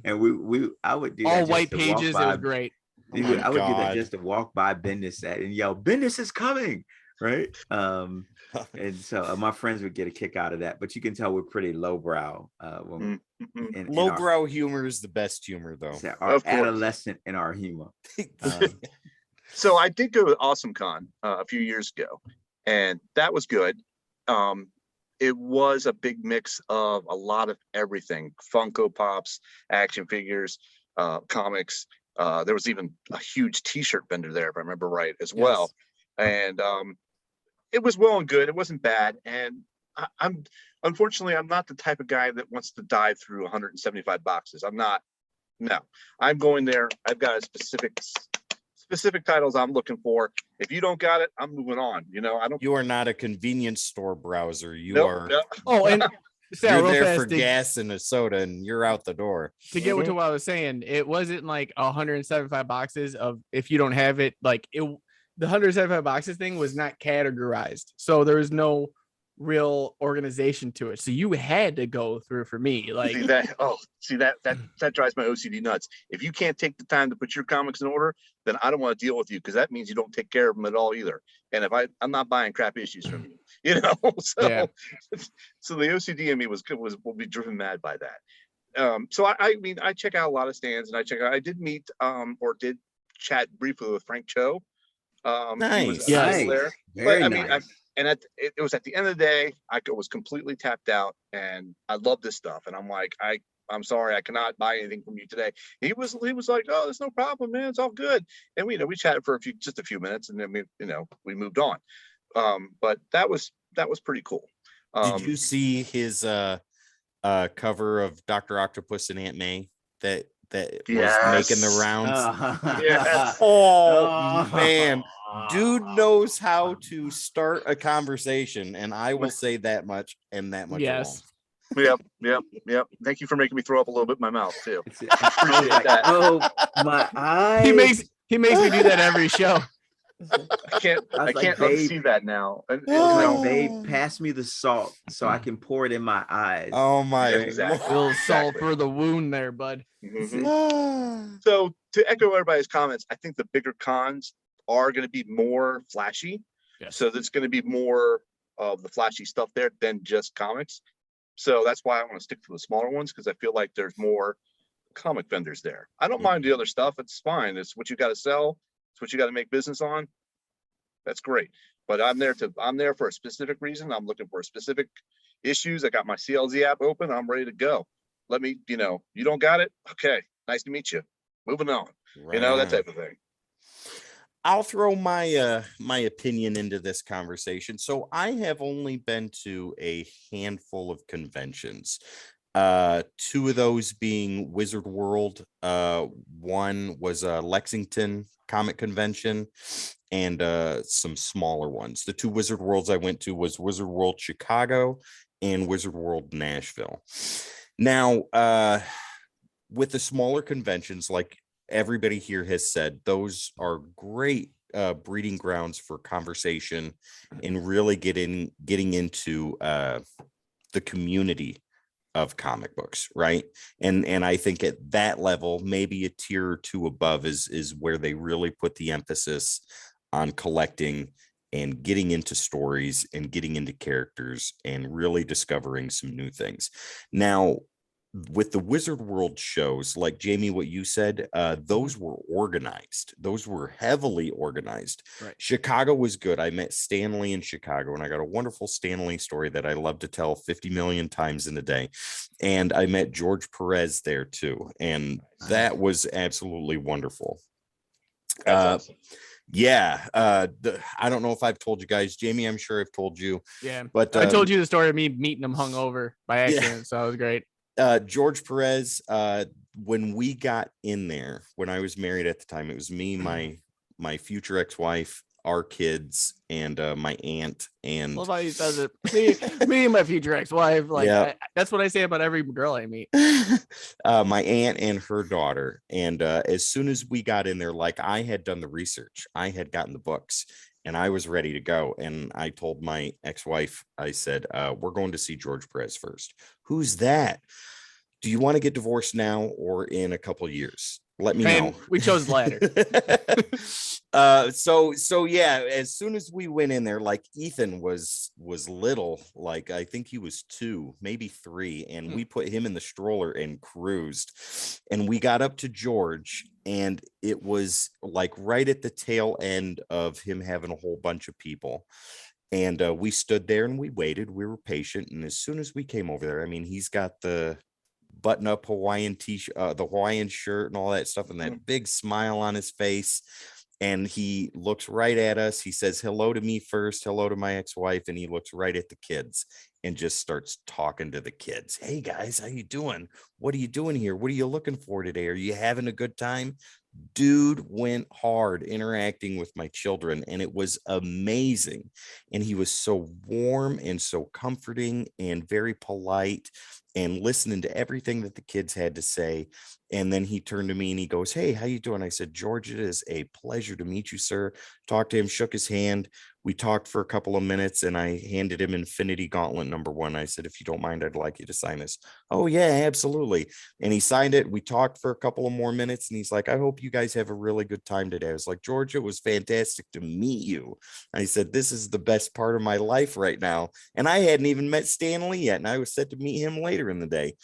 And I would do all white pages. It was great. I would do that just to walk by Bendis and yell, "Bendis is coming!" Right? And so my friends would get a kick out of that. But you can tell we're pretty lowbrow. Lowbrow humor is the best humor, though. Our adolescent in our humor. So I did go to Awesome Con a few years ago, and that was good. It was a big mix of a lot of everything: Funko Pops, action figures, comics. There was even a huge T-shirt vendor there, if I remember right, as well. And it was well and good. It wasn't bad. And I'm unfortunately not the type of guy that wants to dive through 175 boxes. I'm not. No, I'm going there. I've got a specific titles I'm looking for. If you don't got it, I'm moving on. You know, I don't. You are not a convenience store browser. You are. Nope. Oh, and you're there for gas and a soda, and you're out the door. To get to what I was saying, it wasn't like 175 boxes of if you don't have it. Like the 175 boxes thing was not categorized, so there was no real organization to it. So you had to go through for me. Like that drives my OCD nuts. If you can't take the time to put your comics in order, then I don't want to deal with you, because that means you don't take care of them at all either. And if I'm not buying crap issues from you, so Yeah. so the OCD in me will be driven mad by that. So I mean, I check out a lot of stands, and I did meet or did chat briefly with Frank Cho. He was Nice. there. Very But I nice. mean, it was at the end of the day, I was completely tapped out, and I love this stuff. And I'm like, I'm sorry, I cannot buy anything from you today. He was like, oh, there's no problem, man. It's all good. And we chatted for just a few minutes, and then we moved on. But that was pretty cool. Did you see his cover of Dr. Octopus and Aunt May that was making the rounds? Yes. Oh man, dude knows how to start a conversation, and I will say that much and that much Yes. Yep. Thank you for making me throw up a little bit in my mouth too. Like, that. oh, my eyes. He makes me do that every show. I can't like, unsee that now. It's like, babe, pass me the salt so I can pour it in my eyes. Oh my exactly. A little salt Exactly. for the wound there, bud. Mhm. So to echo everybody's comments, I think the bigger cons are going to be more flashy. Yes. So there's going to be more of the flashy stuff there than just comics. So that's why I want to stick to the smaller ones, because I feel like there's more comic vendors there. I don't mind the other stuff. It's fine. It's what you got to sell. It's what you got to make business on. That's great. But I'm there for a specific reason. I'm looking for specific issues. I got my CLZ app open. I'm ready to go. Let me, you don't got it. Okay. Nice to meet you. Moving on. That type of thing. I'll throw my my opinion into this conversation. So I have only been to a handful of conventions. Two of those being Wizard World. One was Lexington Comic Convention, and some smaller ones. The two Wizard Worlds I went to was Wizard World Chicago and Wizard World Nashville. Now, with the smaller conventions, like everybody here has said, those are great breeding grounds for conversation and really getting into the community of comic books, right? And I think at that level, maybe a tier or two above is where they really put the emphasis on collecting and getting into stories and getting into characters and really discovering some new things. Now, with the Wizard World shows, like Jamie, what you said, those were organized. Those were heavily organized. Right. Chicago was good. I met Stanley in Chicago, and I got a wonderful Stanley story that I love to tell 50 million times in a day. And I met George Perez there too, and that was absolutely wonderful. That's awesome. Yeah. I don't know if I've told you guys, Jamie, I'm sure I've told you. Yeah. But I told you the story of me meeting him hungover by accident, so it was great. George Perez, when we got in there, when I was married at the time, it was me, my future ex-wife, our kids, and my aunt. And Well, he says it. Me and my future ex-wife. Like, yeah. That's what I say about every girl I meet. My aunt and her daughter. And as soon as we got in there, like, I had done the research, I had gotten the books, and I was ready to go. And I told my ex-wife, I said, we're going to see George Perez first. Who's that? Do you want to get divorced now or in a couple of years? Let me know. We chose the latter. So yeah, as soon as we went in there, like, Ethan was little, like I think he was 2, maybe 3, and we put him in the stroller and cruised, and we got up to George, and it was like right at the tail end of him having a whole bunch of people. And we stood there and we waited. We were patient, and as soon as we came over there, I mean, he's got the button-up Hawaiian t-shirt, the Hawaiian shirt, and all that stuff, and that big smile on his face. And he looks right at us. He says hello to me first, hello to my ex-wife, and he looks right at the kids and just starts talking to the kids. Hey guys, how you doing? What are you doing here? What are you looking for today? Are you having a good time? Dude went hard interacting with my children, and it was amazing. And he was so warm and so comforting and very polite. and listening to everything that the kids had to say. And then he turned to me and he goes, "Hey, how you doing?" I said, "George, it is a pleasure to meet you, sir." Talked to him, shook his hand. We talked for a couple of minutes and I handed him Infinity Gauntlet #1. I said, "If you don't mind, I'd like you to sign this." "Oh yeah, absolutely." And he signed it. We talked for a couple of more minutes and he's like, "I hope you guys have a really good time today." I was like, "George, it was fantastic to meet you." I said, "This is the best part of my life right now." And I hadn't even met Stan Lee yet. And I was set to meet him later in the day.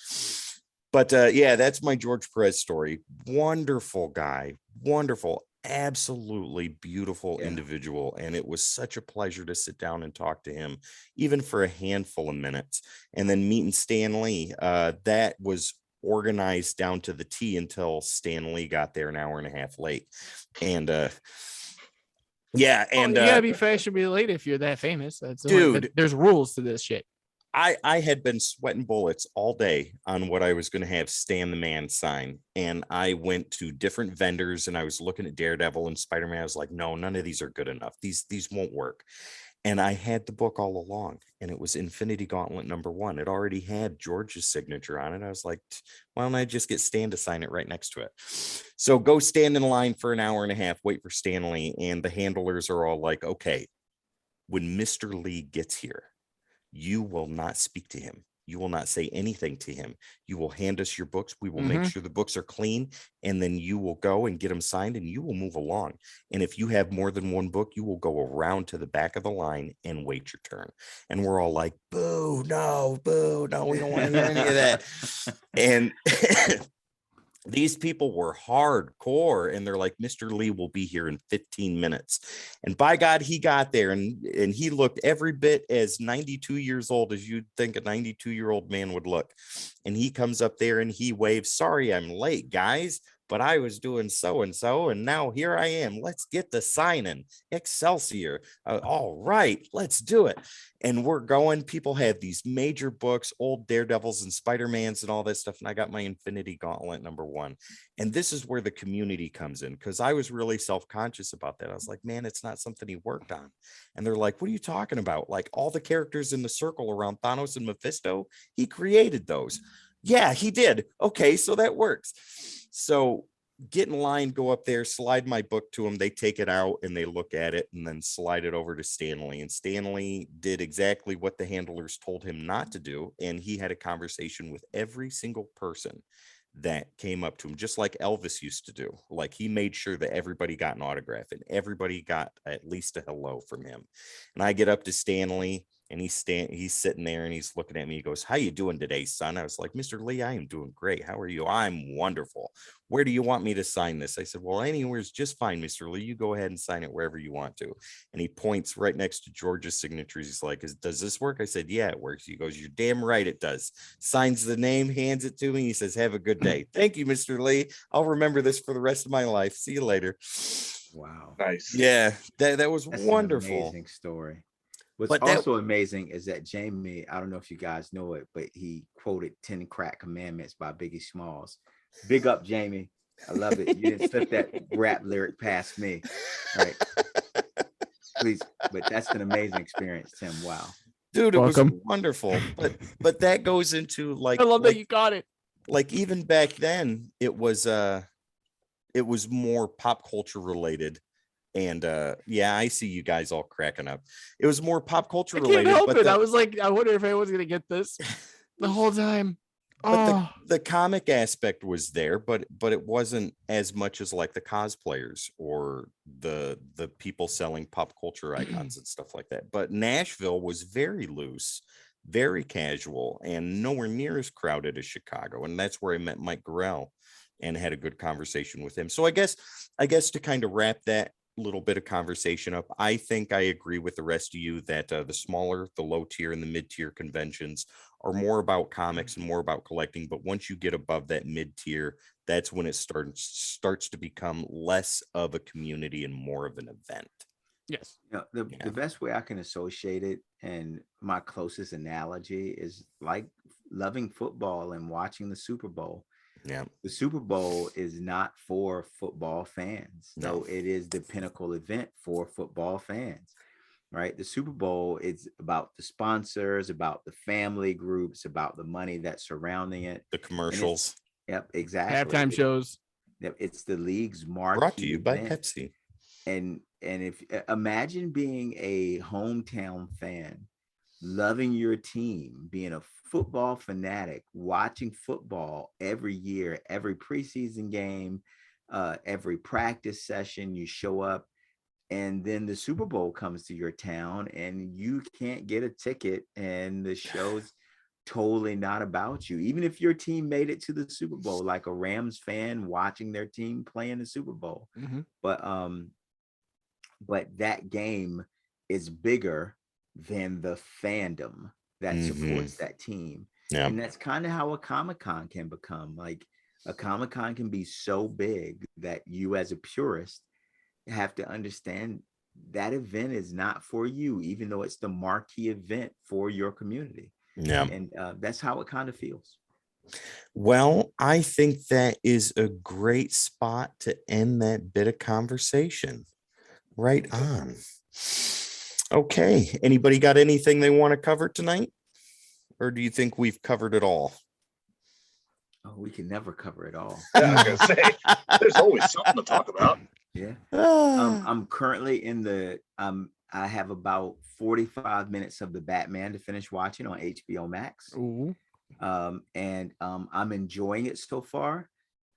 But yeah, that's my George Perez story. Wonderful guy, wonderful, absolutely beautiful individual. And it was such a pleasure to sit down and talk to him, even for a handful of minutes. And then meeting Stan Lee, that was organized down to the T until Stan Lee got there an hour and a half late. And yeah, and you gotta be fashionably late if you're that famous. That's dude, there's rules to this shit. I had been sweating bullets all day on what I was going to have Stan the Man sign. And I went to different vendors and I was looking at Daredevil and Spider-Man. I was like, no, none of these are good enough. These won't work. And I had the book all along and it was Infinity Gauntlet #1. It already had George's signature on it. I was like, why don't I just get Stan to sign it right next to it? So go stand in line for an hour and a half, wait for Stanley. And the handlers are all like, okay, when Mr. Lee gets here, you will not speak to him. You will not say anything to him. You will hand us your books. We will make sure the books are clean. And then you will go and get them signed and you will move along. And if you have more than one book, you will go around to the back of the line and wait your turn. And we're all like, boo, no, we don't want to hear any of that. And these people were hardcore and they're like, Mr. Lee will be here in 15 minutes. And by God, he got there and he looked every bit as 92 years old as you'd think a 92-year-old man would look. And he comes up there and he waves, "Sorry, I'm late, guys, but I was doing so-and-so. And now here I am. Let's get the signing. Excelsior. All right, let's do it." And we're going. People have these major books, old Daredevils and Spider-Mans and all that stuff. And I got my Infinity Gauntlet #1. And this is where the community comes in because I was really self-conscious about that. I was like, man, it's not something he worked on. And they're like, what are you talking about? Like all the characters in the circle around Thanos and Mephisto, he created those. Yeah, he did. Okay, so that works. So get in line, go up there, slide my book to them. They take it out and they look at it and then slide it over to Stanley. And Stanley did exactly what the handlers told him not to do. And he had a conversation with every single person that came up to him, just like Elvis used to do. Like he made sure that everybody got an autograph and everybody got at least a hello from him. And I get up to Stanley and he's sitting there and he's looking at me. He goes, "How you doing today, son?" I was like, "Mr. Lee, I am doing great. How are you?" "I'm wonderful. Where do you want me to sign this?" I said, "Well, anywhere's just fine, Mr. Lee. You go ahead and sign it wherever you want to." And he points right next to George's signatures. He's like, "Does this work?" I said, "Yeah, it works." He goes, "You're damn right it does." Signs the name, hands it to me. He says, "Have a good day." "Thank you, Mr. Lee. I'll remember this for the rest of my life. See you later." Wow. Nice. Yeah, that was That's wonderful. an amazing story. What's But also amazing is that Jamie, I don't know if you guys know it, but he quoted 10 Crack Commandments by Biggie Smalls. Big up, Jamie. I love it. You didn't slip that rap lyric past me. Right. Please. But that's an amazing experience, Tim. Wow. Dude, it Welcome. was wonderful. But that goes into like I love that you got it. Like even back then, it was more pop culture related. And yeah, I see you guys all cracking up. It was more pop culture I can't related. help But it. I was like, I wonder if anyone's gonna get this the whole time. But the comic aspect was there, but it wasn't as much as like the cosplayers or the people selling pop culture icons and stuff like that. But Nashville was very loose, very casual, and nowhere near as crowded as Chicago. And that's where I met Mike Gorell and had a good conversation with him. So I guess to kind of wrap that little bit of conversation up, I think I agree with the rest of you that the smaller, the low tier and the mid tier conventions are more about comics and more about collecting. But once you get above that mid tier, that's when it starts to become less of a community and more of an event. Yes. You know, the best way I can associate it, and my closest analogy is like loving football and watching the Super Bowl. Yeah. The Super Bowl is not for football fans, though it is the pinnacle event for football fans, right? The Super Bowl is about the sponsors, about the family groups, about the money that's surrounding it. The commercials. Yep, exactly. Halftime shows. Yep, it's the league's Brought to marquee you by event. Pepsi. And if imagine being a hometown fan, loving your team, being a football fanatic, watching football every year, every preseason game, every practice session, you show up, and then the Super Bowl comes to your town and you can't get a ticket, and the show's totally not about you. Even if your team made it to the Super Bowl, like a Rams fan watching their team play in the Super Bowl. Mm-hmm. But that game is bigger than the fandom that supports that team. Yeah. And that's kind of how a Comic-Con can become. Like a Comic-Con can be so big that you as a purist have to understand that event is not for you, even though it's the marquee event for your community. Yeah. And that's how it kind of feels. Well, I think that is a great spot to end that bit of conversation. Right on. Okay. Anybody got anything they want to cover tonight? Or do you think we've covered it all? Oh, we can never cover it all. Yeah, I was gonna say there's always something to talk about. Yeah. I'm currently in the I have about 45 minutes of the Batman to finish watching on HBO Max. Ooh. And I'm enjoying it so far.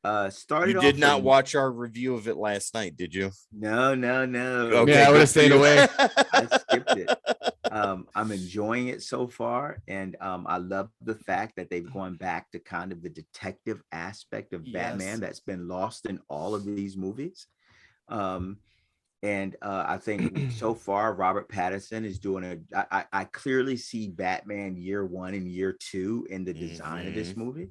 You did not watch our review of it last night, did you? No. Okay, yeah, I would have stayed away. I skipped it. I'm enjoying it so far, and I love the fact that they've gone back to kind of the detective aspect of Batman that's been lost in all of these movies. And I think so far Robert Pattinson is doing I clearly see Batman year 1 and year 2 in the design of this movie.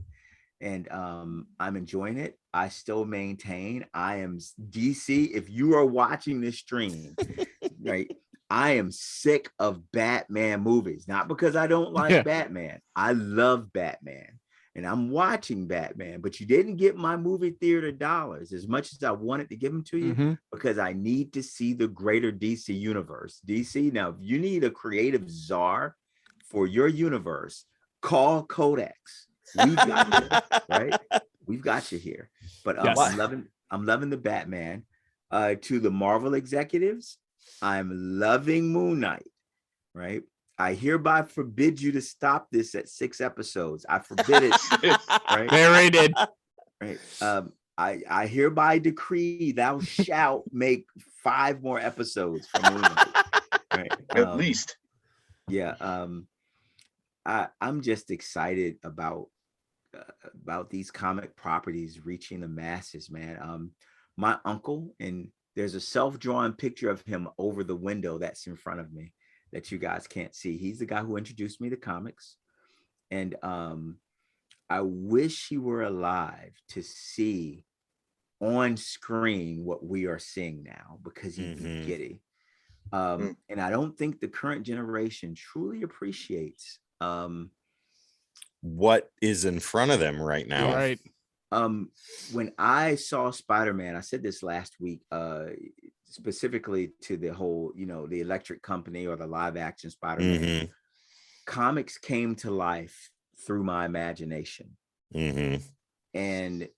And I'm enjoying it. I still maintain I am DC. If you are watching this stream, right, I am sick of Batman movies. Not because I don't like Batman. I love Batman. And I'm watching Batman, but you didn't get my movie theater dollars as much as I wanted to give them to you, because I need to see the greater DC universe. DC, now, if you need a creative czar for your universe, call Codex. We've got you, right? We've got you here. But Yes. I'm loving the Batman. To the Marvel executives, I'm loving Moon Knight, right? I hereby forbid you to stop this at 6 episodes. I forbid it. Right? Very did. Right. I hereby decree thou shalt make 5 more episodes for Moon Knight. Right. At least. Yeah. I'm just excited about these comic properties reaching the masses, man. My uncle, and there's a self-drawn picture of him over the window that's in front of me that you guys can't see. He's the guy who introduced me to comics. And I wish he were alive to see on screen what we are seeing now, because he'd be giddy. And I don't think the current generation truly appreciates what is in front of them right now. Right. When I saw Spider-Man, I said this last week, specifically to the whole, the Electric Company or the live action Spider-Man. Comics came to life through my imagination. And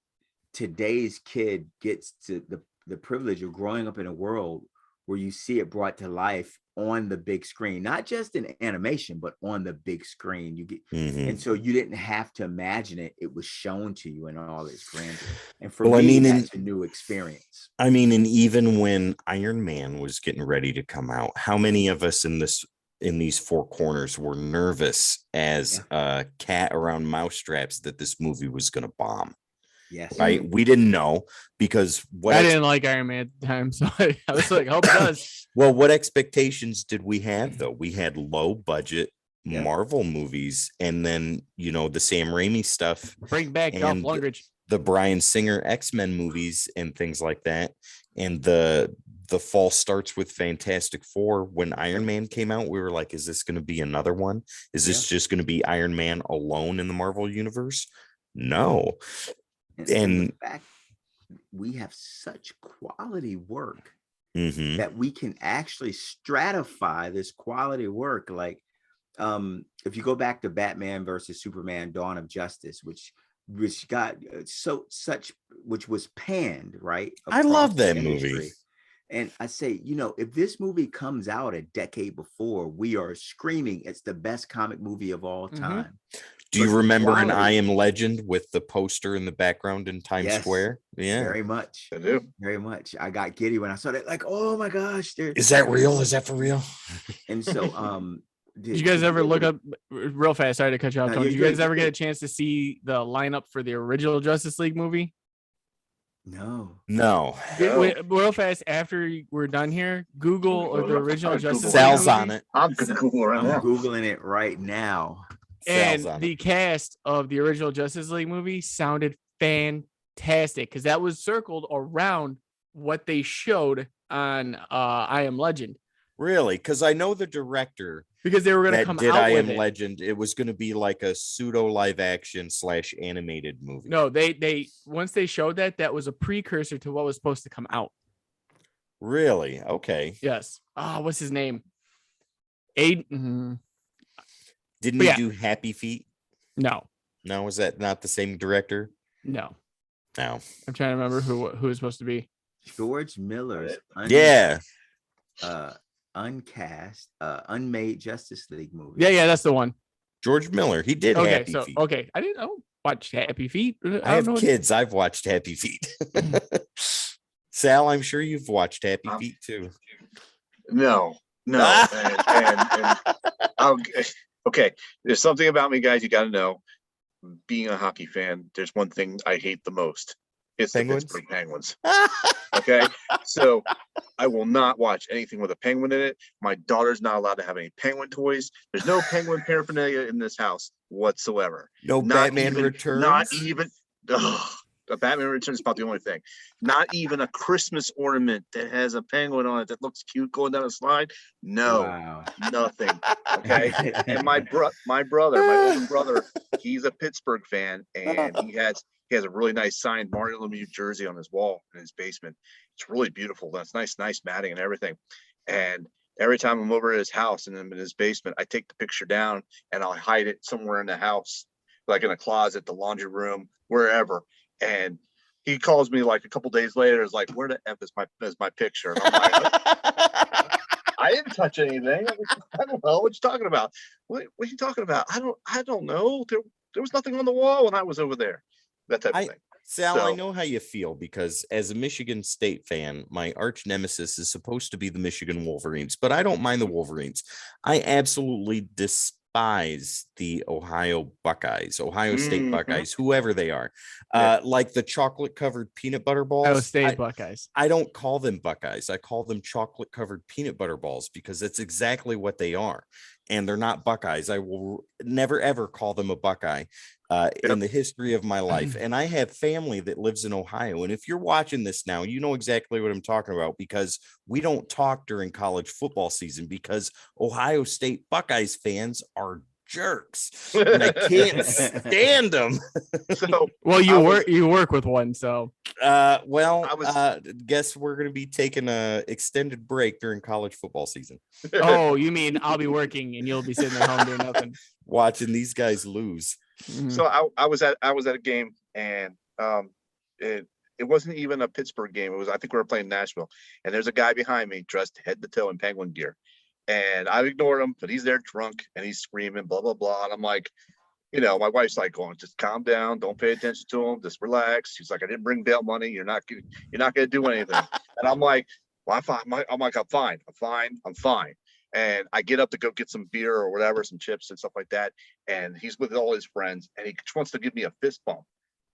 today's kid gets to the privilege of growing up in a world where you see it brought to life on the big screen, not just in animation, but on the big screen. You get, and so you didn't have to imagine it; it was shown to you in all its grandeur. And for me, that's a new experience. I mean, and even when Iron Man was getting ready to come out, how many of us in these 4 corners were nervous as a cat around mouse straps that this movie was going to bomb? Yes. Right. We didn't know, because I didn't like Iron Man at the time. So I was like, hope it does. Well, what expectations did we have, though? We had low budget Marvel movies, and then, the Sam Raimi stuff. Bring back Dolph Lundgren. The Bryan Singer X-Men movies and things like that. And the fall starts with Fantastic Four. When Iron Man came out, we were like, is this going to be another one? Is this just going to be Iron Man alone in the Marvel universe? No. And the fact we have such quality work that we can actually stratify this quality work. Like, if you go back to Batman versus Superman, Dawn of Justice, which got which was panned, right? I love that movie. And I say, if this movie comes out a decade before, we are screaming it's the best comic movie of all time. Do you remember an I Am Legend with the poster in the background in Times Square? Yeah, very much. I do. Very much. I got giddy when I saw that. Like, oh my gosh, is that real? Is that for real? And so, did you guys ever look up real fast? Sorry to cut you off, Tony. Did you guys ever get a chance to see the lineup for the original Justice League movie? No. Real fast, after we're done here, Google or the original Justice Sal's League on it. I'm Googling it right now. And the cast of the original Justice League movie sounded fantastic because that was circled around what they showed on I Am Legend. Really? Because I know the director, because they were going to come out I Am with Legend. It was going to be like a pseudo live action / animated movie. No, they once they showed that was a precursor to what was supposed to come out. Really? Okay. Yes. What's his name? Didn't he do Happy Feet? No. No, was that not the same director? No. No. I'm trying to remember who is supposed to be. George Miller's uncast, unmade Justice League movie. Yeah, that's the one. George Miller. He did Happy Feet. Okay. I didn't watch Happy Feet. I have kids. I've watched Happy Feet. Sal, I'm sure you've watched Happy Feet too. No. Okay. There's something about me, guys, you got to know. Being a hockey fan, there's one thing I hate the most. It's Penguins? The Pittsburgh Penguins. Okay, so I will not watch anything with a penguin in it. My daughter's not allowed to have any penguin toys. There's no penguin paraphernalia in this house whatsoever. No Batman Returns? Not even. A Batman Returns is about the only thing. Not even a Christmas ornament that has a penguin on it that looks cute going down a slide. No, nothing. Okay. And my older brother, he's a Pittsburgh fan, and he has a really nice signed Mario Lemieux jersey on his wall in his basement. It's really beautiful. That's nice matting and everything. And every time I'm over at his house and I'm in his basement, I take the picture down and I'll hide it somewhere in the house, like in a closet, the laundry room, wherever. And he calls me like a couple days later. Is like, where the F is my picture? And I'm like, I didn't touch anything. I don't know what you're talking about. What are you talking about? I don't know. There was nothing on the wall when I was over there. That type of thing. Sal, I know how you feel because as a Michigan State fan, my arch nemesis is supposed to be the Michigan Wolverines, but I don't mind the Wolverines. I absolutely despise the Ohio State Buckeyes, whoever they are. Like the chocolate covered peanut butter balls. Ohio State Buckeyes. I don't call them Buckeyes. I call them chocolate covered peanut butter balls because that's exactly what they are. And they're not Buckeyes. I will never, ever call them a Buckeye in the history of my life. And I have family that lives in Ohio. And if you're watching this now, you know exactly what I'm talking about because we don't talk during college football season because Ohio State Buckeyes fans are jerks. And I can't stand them. You work with one. So, guess we're going to be taking a extended break during college football season. Oh, you mean I'll be working and you'll be sitting at home doing nothing, watching these guys lose. So I was at a game and it wasn't even a Pittsburgh game. It was, I think we were playing Nashville, and there's a guy behind me dressed head to toe in Penguin gear. And I ignored him, but he's there drunk and he's screaming, blah, blah, blah. And I'm like, my wife's like going, just calm down. Don't pay attention to him. Just relax. She's like, I didn't bring bail money. You're not going to do anything. And I'm like, well, I'm fine. I'm fine. And I get up to go get some beer or whatever, some chips and stuff like that. And he's with all his friends and he just wants to give me a fist bump.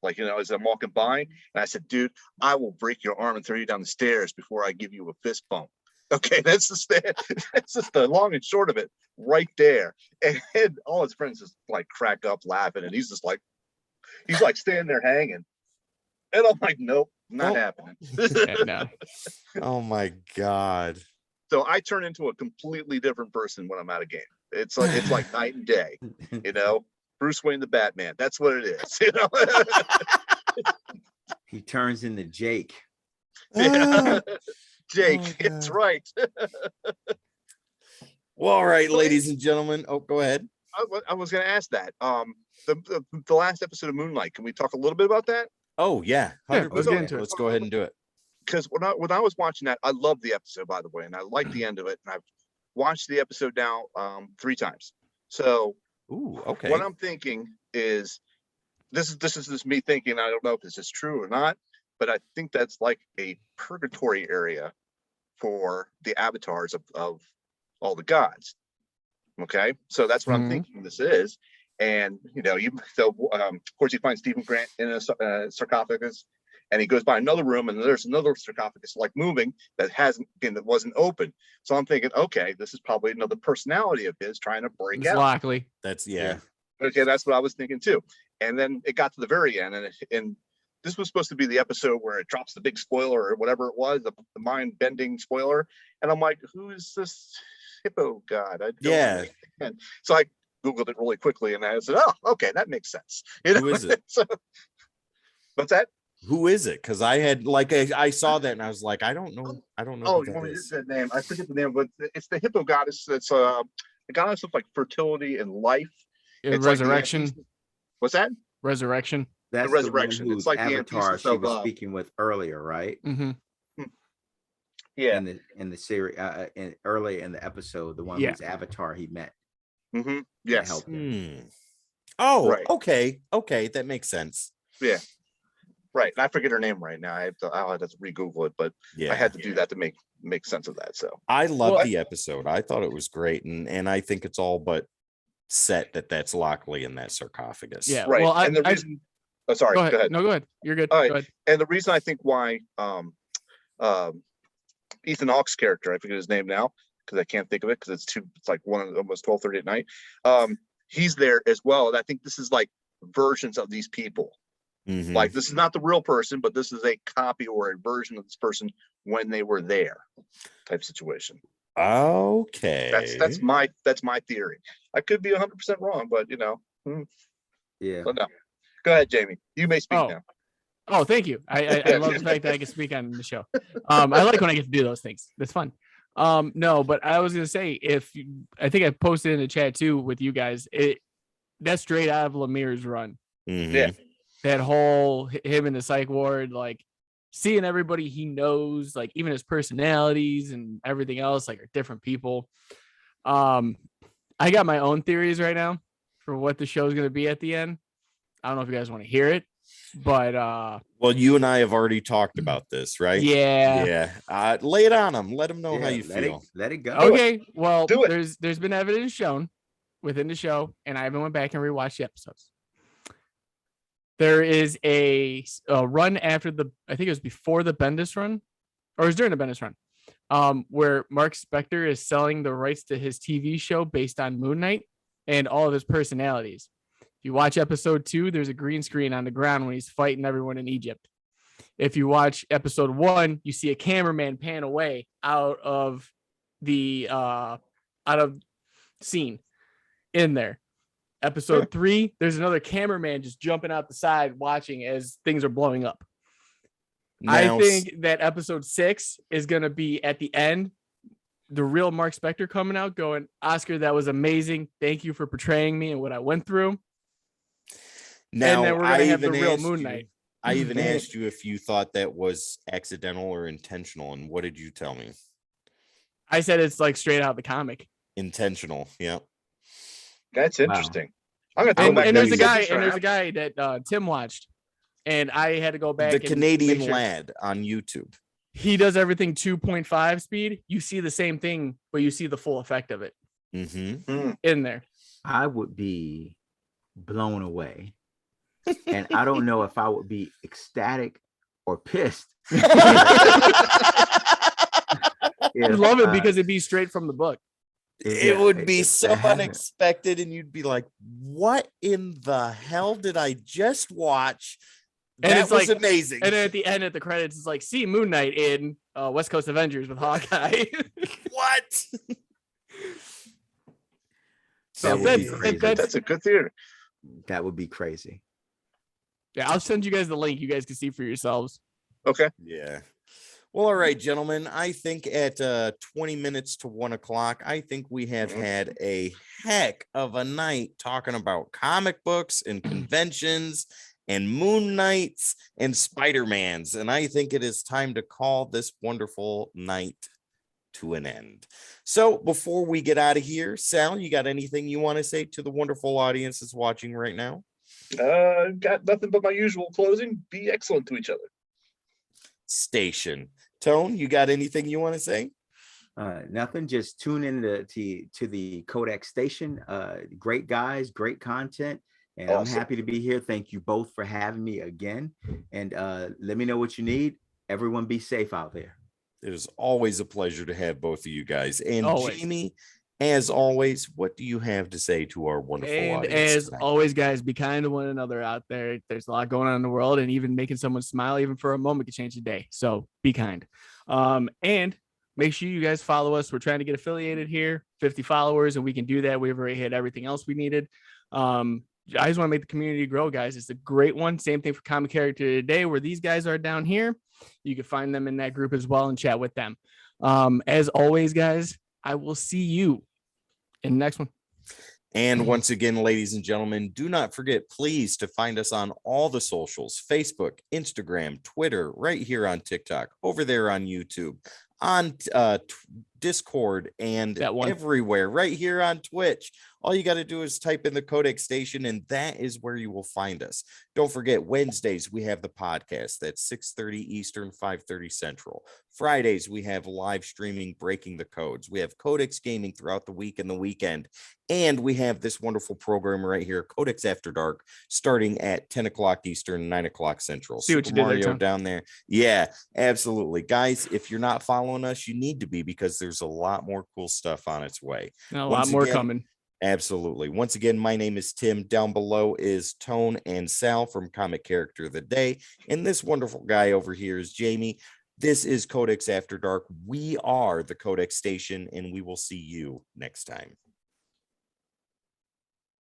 Like, as I'm walking by. And I said, dude, I will break your arm and throw you down the stairs before I give you a fist bump. Okay, that's just the long and short of it right there. And all his friends just like crack up laughing, and he's like standing there hanging. And I'm like, nope, not happening. No. Oh my God. So I turn into a completely different person when I'm at a game. It's like night and day, Bruce Wayne the Batman. That's what it is, He turns into Jake. Yeah. Jake, it's right. Well, all right, ladies and gentlemen. Oh, go ahead. I was going to ask that. The last episode of Moonlight. Can we talk a little bit about that? Oh yeah, let's get into it. Let's go ahead and do it. Because when I was watching that, I loved the episode, by the way, and I liked the end of it. And I've watched the episode now 3 times. So, okay. What I'm thinking is, this is just me thinking. I don't know if this is true or not, but I think that's like a purgatory area for the avatars of all the gods. Okay, so that's what I'm thinking this is. And of course, you find Stephen Grant in a sarcophagus, and he goes by another room, and there's another sarcophagus like moving that wasn't open. So I'm thinking, okay, this is probably another personality of his trying to break out. Likely. That's Okay, that's what I was thinking too. And then it got to the very end, and this was supposed to be the episode where it drops the big spoiler or whatever it was, the mind-bending spoiler. And I'm like, who is this hippo god? I don't understand. So I Googled it really quickly, and I said, oh, okay, that makes sense. Who is it? So, what's that? Who is it? Because I had I saw that and I was like, I don't know. Oh, you want me to get that name? I forget the name, but it's the hippo goddess. It's the goddess of like fertility and life. It's Resurrection. Like what's that? Resurrection. That's the Resurrection. It's like Avatar the she was speaking with earlier, right? Mm-hmm. Yeah. In the series, early in the episode, the one whose Avatar he met. Mm-hmm. Yes. Helped him. Oh, right. Okay, that makes sense. Yeah. Right. And I forget her name right now. I'll have to re-Google it, but I had to do that to make sense of that. So I love the episode. I thought it was great, and I think it's all but set that's Lockley in that sarcophagus. Yeah. Right. Well, and the reason. Oh, sorry. Go ahead. No, go ahead. You're good. All right. Go ahead. And the reason I think why Ethan Hawke's character, I forget his name now because I can't think of it because it's like almost 12:30 at night. He's there as well, and I think this is like versions of these people. Mm-hmm. Like this is not the real person, but this is a copy or a version of this person when they were there, type situation. Okay, that's my theory. I could be 100% wrong, but Yeah. But no. Go ahead, Jamie. You may speak now. Oh, thank you. I love the fact that I can speak on the show. I like when I get to do those things. That's fun. No, but I was gonna say I think I posted in the chat too with you guys. That's straight out of Lemire's run. Mm-hmm. Yeah. That whole him in the psych ward, like seeing everybody he knows, like even his personalities and everything else, like are different people. I got my own theories right now for what the show is gonna be at the end. I don't know if you guys want to hear it, but well, you and I have already talked about this, right? Yeah. Lay it on them. Let them know how you feel. Let it go. Okay. Well, there's been evidence shown within the show, and I haven't went back and rewatched the episodes. There is a run after I think it was before the Bendis run, or it was during the Bendis run, where Mark Spector is selling the rights to his TV show based on Moon Knight and all of his personalities. If you watch episode 2, there's a green screen on the ground when he's fighting everyone in Egypt. If you watch episode 1, you see a cameraman pan away out of the scene in there. Episode 3, there's another cameraman just jumping out the side watching as things are blowing up. I think that episode 6 is going to be at the end, the real Mark Spector coming out going, Oscar, that was amazing. Thank you for portraying me and what I went through. Now, and then we're going to have the real Moon Knight. I even asked you if you thought that was accidental or intentional. And what did you tell me? I said it's like straight out of the comic. Intentional. Yeah. That's interesting. I'm gonna throw back. And there's a guy that Tim watched, and I had to go back. The Canadian lad on YouTube. He does everything 2.5 speed. You see the same thing, but you see the full effect of it in there. I would be blown away, and I don't know if I would be ecstatic or pissed. I love it because it'd be straight from the book. It would be so unexpected, and you'd be like, what in the hell did I just watch? That was amazing. And then at the end, at the credits, it's like, see Moon Knight in West Coast Avengers with Hawkeye. What? That's a good theory. That would be crazy. Yeah, I'll send you guys the link. You guys can see for yourselves. Okay. Yeah. Well, all right, gentlemen. I think at 20 minutes to 1 o'clock, I think we have had a heck of a night talking about comic books and conventions and Moon Knights and Spider-Mans. And I think it is time to call this wonderful night to an end. So before we get out of here, Sal, you got anything you want to say to the wonderful audience that's watching right now? Got nothing but my usual closing. Be excellent to each other. Station. Tone, you got anything you want to say? Nothing. Just tune in to the Codex Station. Great guys, great content, and awesome. I'm happy to be here. Thank you both for having me again. And let me know what you need. Everyone be safe out there. It is always a pleasure to have both of you guys. And always. Jamie, as always, what do you have to say to our wonderful audience? As tonight? always, guys, be kind to one another out there. There's a lot going on in the world, and even making someone smile, even for a moment, can change the day. So be kind. And make sure you guys follow us. We're trying to get affiliated here, 50 followers, and we can do that. We've already hit everything else we needed. I just want to make the community grow, guys. It's a great one. Same thing for Comic Character Today, where these guys are down here. You can find them in that group as well and chat with them. As always, guys, I will see you in the next one. And once again, ladies and gentlemen, do not forget, please, to find us on all the socials: Facebook, Instagram, Twitter, right here on TikTok, over there on YouTube, on Discord, and everywhere, right here on Twitch. All you got to do is type in the Codex Station, and that is where you will find us. Don't forget, Wednesdays, we have the podcast. That's 6:30 Eastern, 5:30 Central. Fridays, we have live streaming Breaking the Codes. We have Codex Gaming throughout the week and the weekend. And we have this wonderful program right here, Codex After Dark, starting at 10 o'clock Eastern, 9 o'clock Central. See what you did Mario there, down there. Yeah, absolutely. Guys, if you're not following us, you need to be, because there's a lot more cool stuff on its way. A lot more coming. Absolutely. Once again, my name is Tim. Down below is Tone and Sal from Comic Character of the Day. And this wonderful guy over here is Jamie. This is Codex After Dark. We are the Codex Station, and we will see you next time.